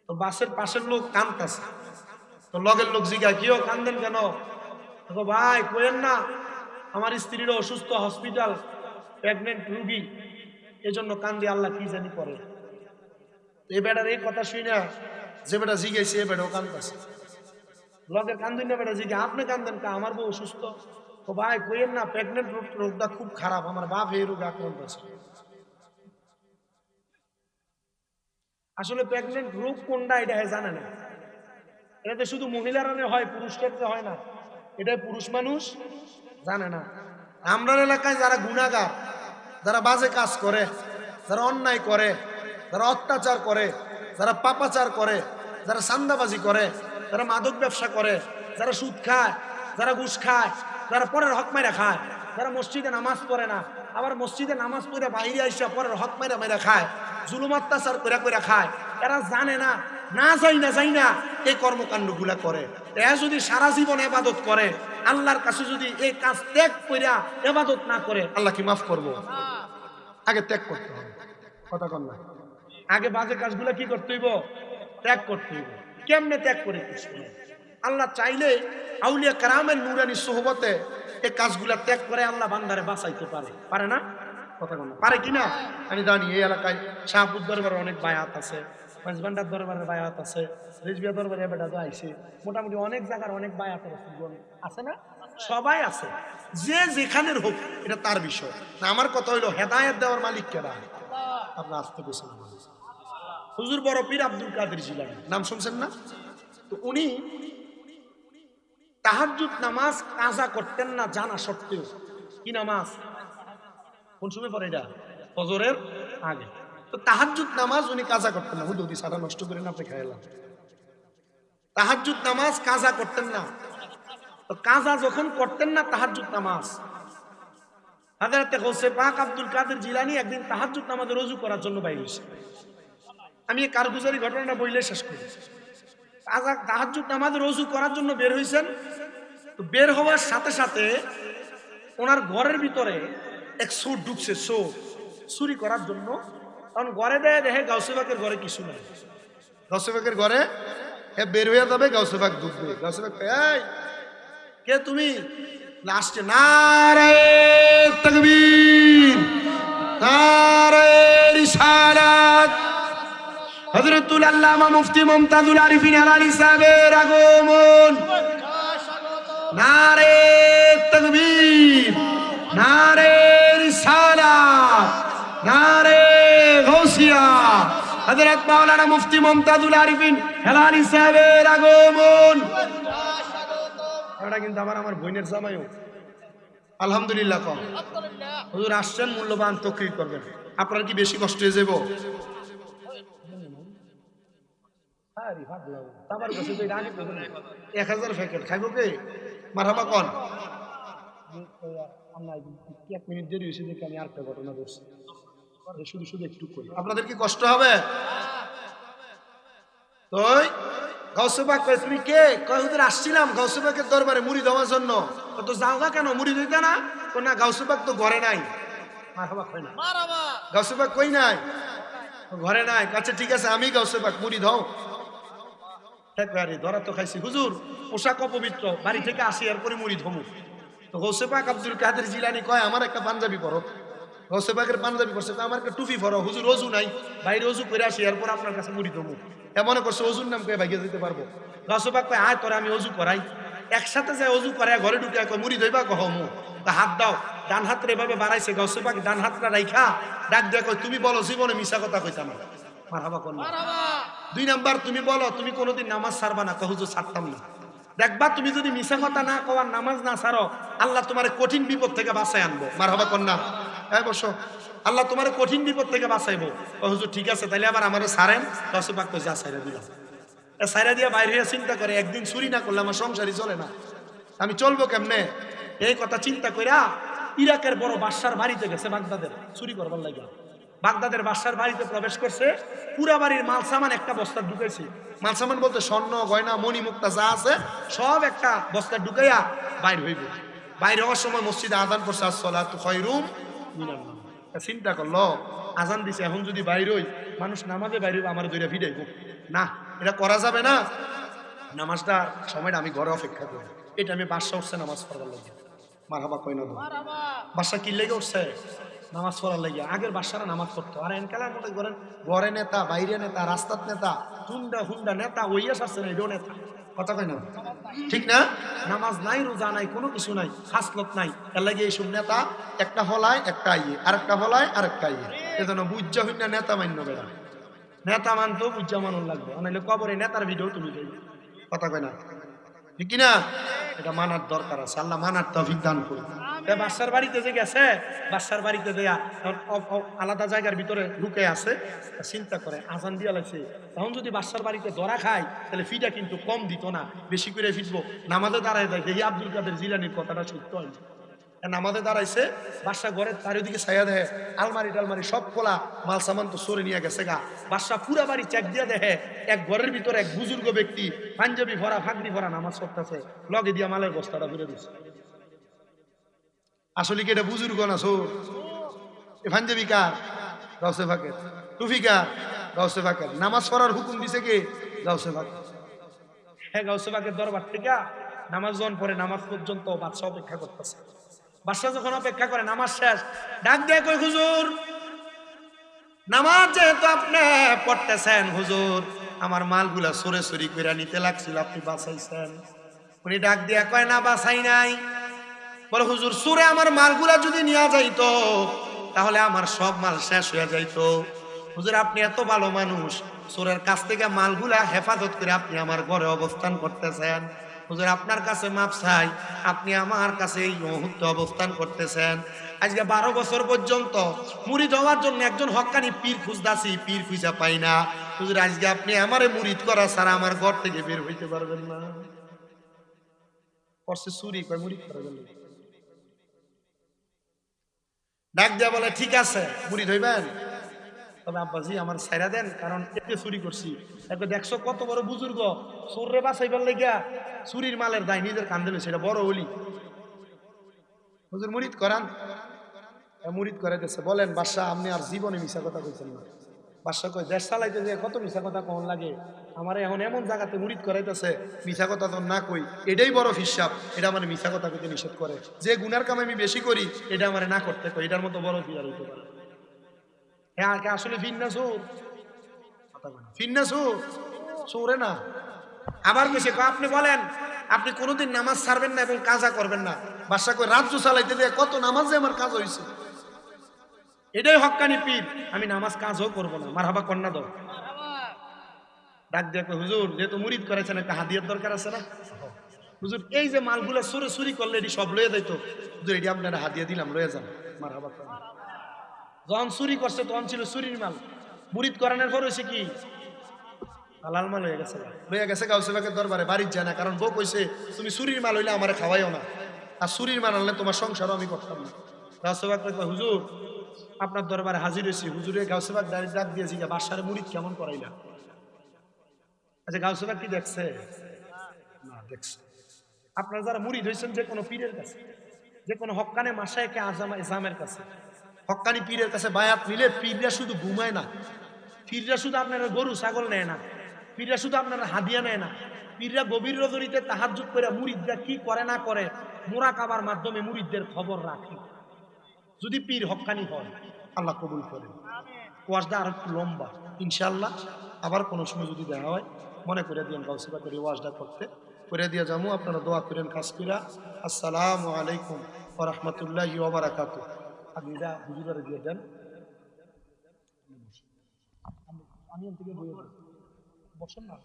তো বাসের পাশের লোক কাঁদতেছে, তো লগের লোক জিজ্ঞাসা, কিও কান্দেন কেন? ভাই কোয়েন না, আমার স্ত্রীর অসুস্থ, হসপিটাল, প্রেগনেন্ট রুগী, এজন্য কান্দি, আল্লাহ কি জানি করে। এ বেটার এই কথা শুই না, যে বেটা জিজ্ঞাসা এ বেটাও কান্দাছে। লগের কান্দুন না, বেটা জিজ্ঞাসা আপনি কান্দেন কা? আমার বউ অসুস্থ। তো ভাই কোয়েন না, প্রেগনেন্ট রোগটা খুব খারাপ, আমার বাপ এই রোগে আক্রান্ত আছে। আসলে প্রেগনেন্ট রোগ কোনটা এটা জানে না। এটাতে শুধু মহিলারা হয়, পুরুষদের হয় না, এটা পুরুষ মানুষ জানে না। আমরা এলাকায় যারা গুনাহগার, যারা বাজে কাজ করে, যারা অন্যায় করে, যারা অত্যাচার করে, যারা পাপাচার করে, যারা চান্দাবাজি করে, যারা মাদক ব্যবসা করে, যারা সুদ খায়, যারা ঘুষ খায়, যারা পরের হক মাইরা খায়, যারা মসজিদে নামাজ পড়ে না, আবার মসজিদে নামাজ পড়ে বাইরে আইসা পরের হক মাইরা মাইরা খায়, জুলুম অত্যাচার করে খায়, এরা জানে না, না যাই না এই কর্মকাণ্ডগুলা করে। এরা যদি সারা জীবন ইবাদত করে, আল্লাহর কাছে যদি এই কাজ ত্যাগ কইরা ইবাদত না করে, আল্লাহ কি মাফ করবো? আগে ত্যাগ করতে হবে, কথা কন না? আগে বাজে কাজগুলা কি করতে হইব? ত্যাগ করতে হইব। কেমনে ত্যাগ করে? আল্লাহ চাইলে আউলিয়া কারামের নুরানি সোহবতে এই কাজগুলা ত্যাগ করে আল্লাহ বান্দারে বাঁচাইতে পারে, পারে না? কথা বল পারে কিনা আমি জানি। এই এলাকায় শাহপুর দরবারে অনেক বায়াত আছে, মাঝবান্ডার দরবারের বায়াত আছে, রেজবিয়া দরবারে বেটা তো আইছে, মোটামুটি অনেক জায়গার অনেক বায়াতের আছে না, সবাই আছে। যে যেখানের হোক এটা তার বিষয় না। আমার কথা হইলো হেদায়েত দেওয়ার মালিক কেডা? আপনার আসতে পেছন হুজুর বড় পীর আব্দুল কাদের জিলানী নাম শুনছেন না? তো উনি তাহাজ্জুদ নামাজ কাজা করতেন না জানা সত্ত্বেও। কি নামাজ? কোন সময় পড়ে এটা? ফজরের আগে। তো তাহাজ্জুদ নামাজ উনি কাজা করতেন না। হুদুদি সারা নষ্ট করে না আপনি খাইলাম। তাহাজ্জুদ নামাজ কাজা করতেন না। তো কাজা যখন করতেন না তাহাজ্জুদ নামাজ, হযরত গৌসে পাক আব্দুল কাদের জিলানী একদিন তাহাজ্জুদ নামাজে রুজু করার জন্য বাইরে হয়েছে। আমি এই কারগুজারি ঘটনাটা বইলে শেষ করি। তাহাজ্জুদ নামাজে রুজু করার জন্য বের হয়েছেন। তো বের হওয়ার সাথে সাথে ওনার ঘরের ভিতরে এক চোর ঢুকছে, চোর চুরি করার জন্য। কারণ ঘরে দেয় দেখে গাউসে পাকের ঘরে কিছু নাই। গাউসে পাকের ঘরে বের হয়ে যাবে, গাউসে পাক ঢুকবে। গাউসে পাক এই কে তুমি? লাস্টে নারে তাকবীর, নারে রিসালাত, হযরতুল আল্লামা মুফতি মুমতাজুল আরিফিন আলালি সাহেবের আগমন। নারে তাকবীর, নারে রিসালাত, নারে গাউসিয়া, হযরত মাওলানা মুফতি মুমতাজুল আরিফিন আলালি সাহেবের আগমন। এটা কিন্তু আমার বোনের জামাইও আলহামদুলিল্লাহ কম। হুজুর আসছেন, মূল্যবান তকরির করবেন। আপনার কি বেশি কষ্ট হয়ে যাব? আমার কাছে তো 1000 প্যাকেট খাইব কে? মারহাবা কোন? এক মিনিট দেরি হয়েছে দেখে আমি আরেকটা ঘটনা করছি। শুধু শুধু একটু করি, আপনাদের কি কষ্ট হবে? তো গাউসে পাক কয় তুমি কে? কয় হুজুর আসছিলাম গাউসে পাকের দরবারে মুড়ি দেওয়ার জন্য। তো যাও না কেন, মুড়ি দিতে না? তো না, গাউসে পাক তো ঘরে নাই। মারহাবা কই না? গাউসে পাক কই নাই? ঘরে নাই। আচ্ছা ঠিক আছে, আমি গাউসে পাক, মুড়ি দাও। ধরা তো খাইছি হুজুর, পোশাক অপবিত্র, বাড়ি থেকে আসি এরপরে মুড়ি ধমু। তো গাউসে পাক আব্দুল কাদের জিলানী কয় আমার একটা পাঞ্জাবি পরো। গাউসে পাকের পাঞ্জাবি পরছে, আমার একটা টুপি পরো। হুজুর অজু নাই, বাইরে অজু করে আসি এরপর আপনার কাছে মুড়ি ধমু। এমন করছে অজুর নাম কয়ে ভাগিয়ে দিতে পারবো। গাউসে পাক কয় আয় তোরা আমি অজু করাই। একসাথে যায় অজু করায় ঘরে ঢুকে কয় মুড়ি দইবা? কহ মু। হাত দাও। ডান হাত এভাবে বাড়াইছে। গাউসে পাক ডান হাতটা রাইখা ডাক দিয়া কয় তুমি বলো জীবনে মিছা কথা কইতাম না। মারহাবা কোন? 2 নাম্বার তুমি বলো তুমি কোনোদিন নামাজ ছাড়বা না? কহ হুজুর ছাড়তাম না। দেখবা তুমি যদি মিছা কথা না কওয়ার নামাজ না ছাড়ো, আল্লাহ তোমার কঠিন বিপদ থেকে বাঁচাই আনবো। মারহাবা কোন না? হ্যাঁ বসো। আল্লাহ তোমার কঠিন বিপদ থেকে বাঁচাইবো। হুজুর ঠিক আছে, তাইলে আবার আমারে ছাড়েন। গাউসে পাক কই যা ছাইরা দিলাম। ছাইরা দিয়া বাইরে হয়ে চিন্তা করে একদিন চুরি না করলে আমার সংসারই চলে না, আমি চলবো কেমনে? এই কথা চিন্তা কইরা ইরাকের বড় বাদশার বাড়িতে গেছে বাগদাদের, চুরি করবার লাগে। বাগদাদের বাদশার বাড়িতে প্রবেশ করছে, পুরা বাড়ির মাল সামান একটা বস্তা ঢুকাইছে। মাল সামান বলতে স্বর্ণ গয়না মণি মুক্তা যা আছে সব একটা বস্তা ঢুকাইয়া বাইর হইব। বাইরে হওয়ার সময় মসজিদে আযান করছে, আসসালাতু খায়রুম মিনান নাওম। চিন্তা করলো আজান দিছে, এখন যদি বাইর হই মানুষ নামাজে বাইর হইব, আমার ধরে ভিড়াইব না, এটা করা যাবে না। নামাজটা সময়টা আমি ঘরে অপেক্ষা করি। এটা আমি বাদশা উঠছে নামাজ পড়ার লাগে। মারহাবা কই না? বাদশা কি লেগে উঠছে? নামাজ পড়ার লাগে। আগের বাদশারা নামাজ পড়তো, আর এনকালার মতো করেন ঘরে নেতা, বাইরে নেতা, রাস্তার নেতা, হুন্ডা হুন্ডা নেতা, ওইয়া আসছে না, এটাও নেতা। কথা কয় না? ঠিক না? নামাজ নাই, রোজা নাই, কোনো কিছু নাই, খাসলত নাই। এর লাগে এইসব নেতা একটা হলায় একটা আইয়ে, আরেকটা হলায় আরেকটা আইয়ে। এজন্য বুঝা হইনা নেতা মান্য বেড়া। নেতা মানতেও বুঝা মানুষ লাগবে, নাহলে কবরে নেতার ভিডিও তুমি দেবে। কথা কয় না? ঠিক কিনা? এটা মানার দরকার আছে। আল্লাহ মানার তৌফিক দান করুন। বাদশার বাড়িতে যে গেছে, বাদশার বাড়িতে যে আলাদা জায়গার ভিতরে ঢুকে আছে, চিন্তা করে আজান দিয়া লাগছে, তখন যদি বাদশার বাড়িতে ধরা খায় তাহলে ফিটা কিন্তু কম দিত না, বেশি করে ফিটবো। নামাজে দাঁড়ায় যায়, দেখি আব্দুল কাদের জিলানির কথাটা সত্য হয়। নামাজে দাঁড়াইছে, বাদশা ঘরের চারিদিকে ছায়া দেয়, আলমারি টালমারি সব খোলা, মাল সামান তো সরে নিয়ে গেছে গা। বাদশা পুরা বাড়ি চেক দিয়ে দেখে এক ঘরের ভিতরে এক বুজুর্গ ব্যক্তি পাঞ্জাবি ভরা ফাগড়ি ভরা নামাজ পড়তেছে, লগে দিয়া মালের বস্তাটা ফিরে দিচ্ছে। আসলে কি এটা বুজুর্গ না চোর? এ পাঞ্জাবি কার? গাউসে পাকের। টুপি কার? গাউসে পাকের। নামাজ পড়ার হুকুম দিছে কে? গাউসে পাকের। হ্যাঁ, গাউসে পাকের দরবার থেকে নামাজ যখন পরে নামাজ পর্যন্ত বাদশা অপেক্ষা করতেছে। বাদশাহ যখন অপেক্ষা করে নামাজ শেষ, ডাক দিয়ে কই হুজুর নামাজ যেহেতু আপনি পড়তেছেন, হুজুর আমার মালগুলা চোরে চুরি করে নিতে লাগছিল, আপনি বাঁচাইছেন। উনি ডাক দিয়া কয় না বাঁচাই নাই। বলে হুজুর চোরে আমার মালগুলা যদি নিয়ে যাইতো তাহলে আমার সব মাল শেষ হয়ে যাইতো। হুজুর আপনি এত ভালো মানুষ, চোরের কাছ থেকে মালগুলা হেফাজত করে আপনি আমার ঘরে অবস্থান করতেছেন। হুজুর আপনার কাছে মাপ চাই, আপনি আমার কাছে এই মুহূর্তে অবস্থান করতেছেন। আজকে 12 বছর পর্যন্ত মুরিদ হওয়ার জন্য একজন হক্কানি পীর খুঁজতাছি, পীর খুঁজা পাই না। হুজুর আজকে আপনি আমারে মুরিদ করা ছাড়া আমার ঘর থেকে বের হইতে পারবেন না। করছে চুরি, কয় মুরিদ করা গেল। ডাক দিয়া বলে ঠিক আছে মুরিদ হইবেন, তবে আব্বাজি আমার ছাইরা দেন, কারণ এতে চুরি করছি। একে দেখছো কত বড় বুজুর্গ, চোররে বাঁচাইবার লেগা চুরির মালের দায় নিজের কান্দে লইছে, এটা বড় ওলি। হুজুর মুরিদ করান, মুরিদ করে দিচ্ছে। বলেন বাদশাহ আপনি আর জীবনে মিশা কথা কইছেন না। বাদশাহ কয় দেশ চালাইতে যে কত মিশা কথা কখন লাগে, আমার এখন এমন জায়গাতে মুরিদ করাইতেছে, মিশা কথা তো না কই, এটাই বড় হিসাব, এটা আমার মিশা কথা কইতে নিষেধ করে। যে গুনার কাম আমি বেশি করি এটা আমার না করতে কই, এটার মতো বড় কি আর হইতে পারে? হ্যাঁ আসলে ফিন্না চোর, ফিন্না চোর, চোরে না। আবার কইছে আপনি বলেন আপনি কোনোদিন নামাজ ছাড়বেন না এবং কাজা করবেন না। বাদশা কই রাজ্য চালাইতে দিয়ে কত নামাজে আমার কাজ হয়েছে, এটাই হক্কানি পীর, আমি নামাজ কাজও করবো না। মারহাবা কন্যা দাও। ডাক দিয়ে কই হুজুর যেহেতু মুরিদ করেছেন একটা হাদিয়ার দরকার আছে না। হুজুর এই যে মালগুলো চোরে চুরি করলে এটি সব লয়ে দিত, হুজুর এটি আপনারা হাদিয়া দিলাম, লয়ে যান। মারহাবা কন্যা। যখন চুরি করছে তখন ছিল চুরির মাল, মুরিদ করানোর পর হয়েছে কি হালাল মাল হয়ে গেছে। লইয়া গেছে গাউসে বাগের দরবারে, বাড়ির যায় না, কারণ বউ কইছে তুমি চুরির মাল হইলে আমারে খাওয়াইও না, আর চুরির মাল আনলে তোমার সংসারও আমি করতাম না। গাউসে বাগ কয় হুজুর আপনার দরবারে হাজির হয়েছি। হুজুরে গাউসে বাগ ডাক দিয়েছি বাদশারে মুরিদ কেমন করাইলা। আচ্ছা গাউসে বাগ কি দেখছে না? দেখছে। আপনারা যারা মুরিদ হয়েছেন যে কোনো পীরের কাছে, যে কোনো হক্কানে মাশায়েখে ইজামের কাছে, হক্কানি পীরের কাছে বায়াত নিলে পীররা শুধু ঘুমায় না, পীররা শুধু আপনারা গরু ছাগল নেয় না, পীররা শুধু আপনারা হাদিয়া নেয় না, পীররা গভীর রজনীতে তাহাজ্জুদ করে মুরিদরা কি করে না করে মুরাকাবার মাধ্যমে মুরিদদের খবর রাখে। যদি পীর হক্কানি হয় আল্লাহ কবুল করেন। ওয়াজটা আর একটু লম্বা, ইনশাআল্লাহ আবার কোনো সময় যদি দেখা হয় মনে করে দিয়েন গাউসিবা করে ওয়াজটা করতে করে দিয়ে যাবো। আপনারা দোয়া করেন খাস কইরা। আসসালামু আলাইকুম ওয়া রাহমাতুল্লাহি ওয়া বারাকাতুহু। আপনি এটা হুজুরে দিয়ে দেন, আমি থেকে বইয়ে বসেন না।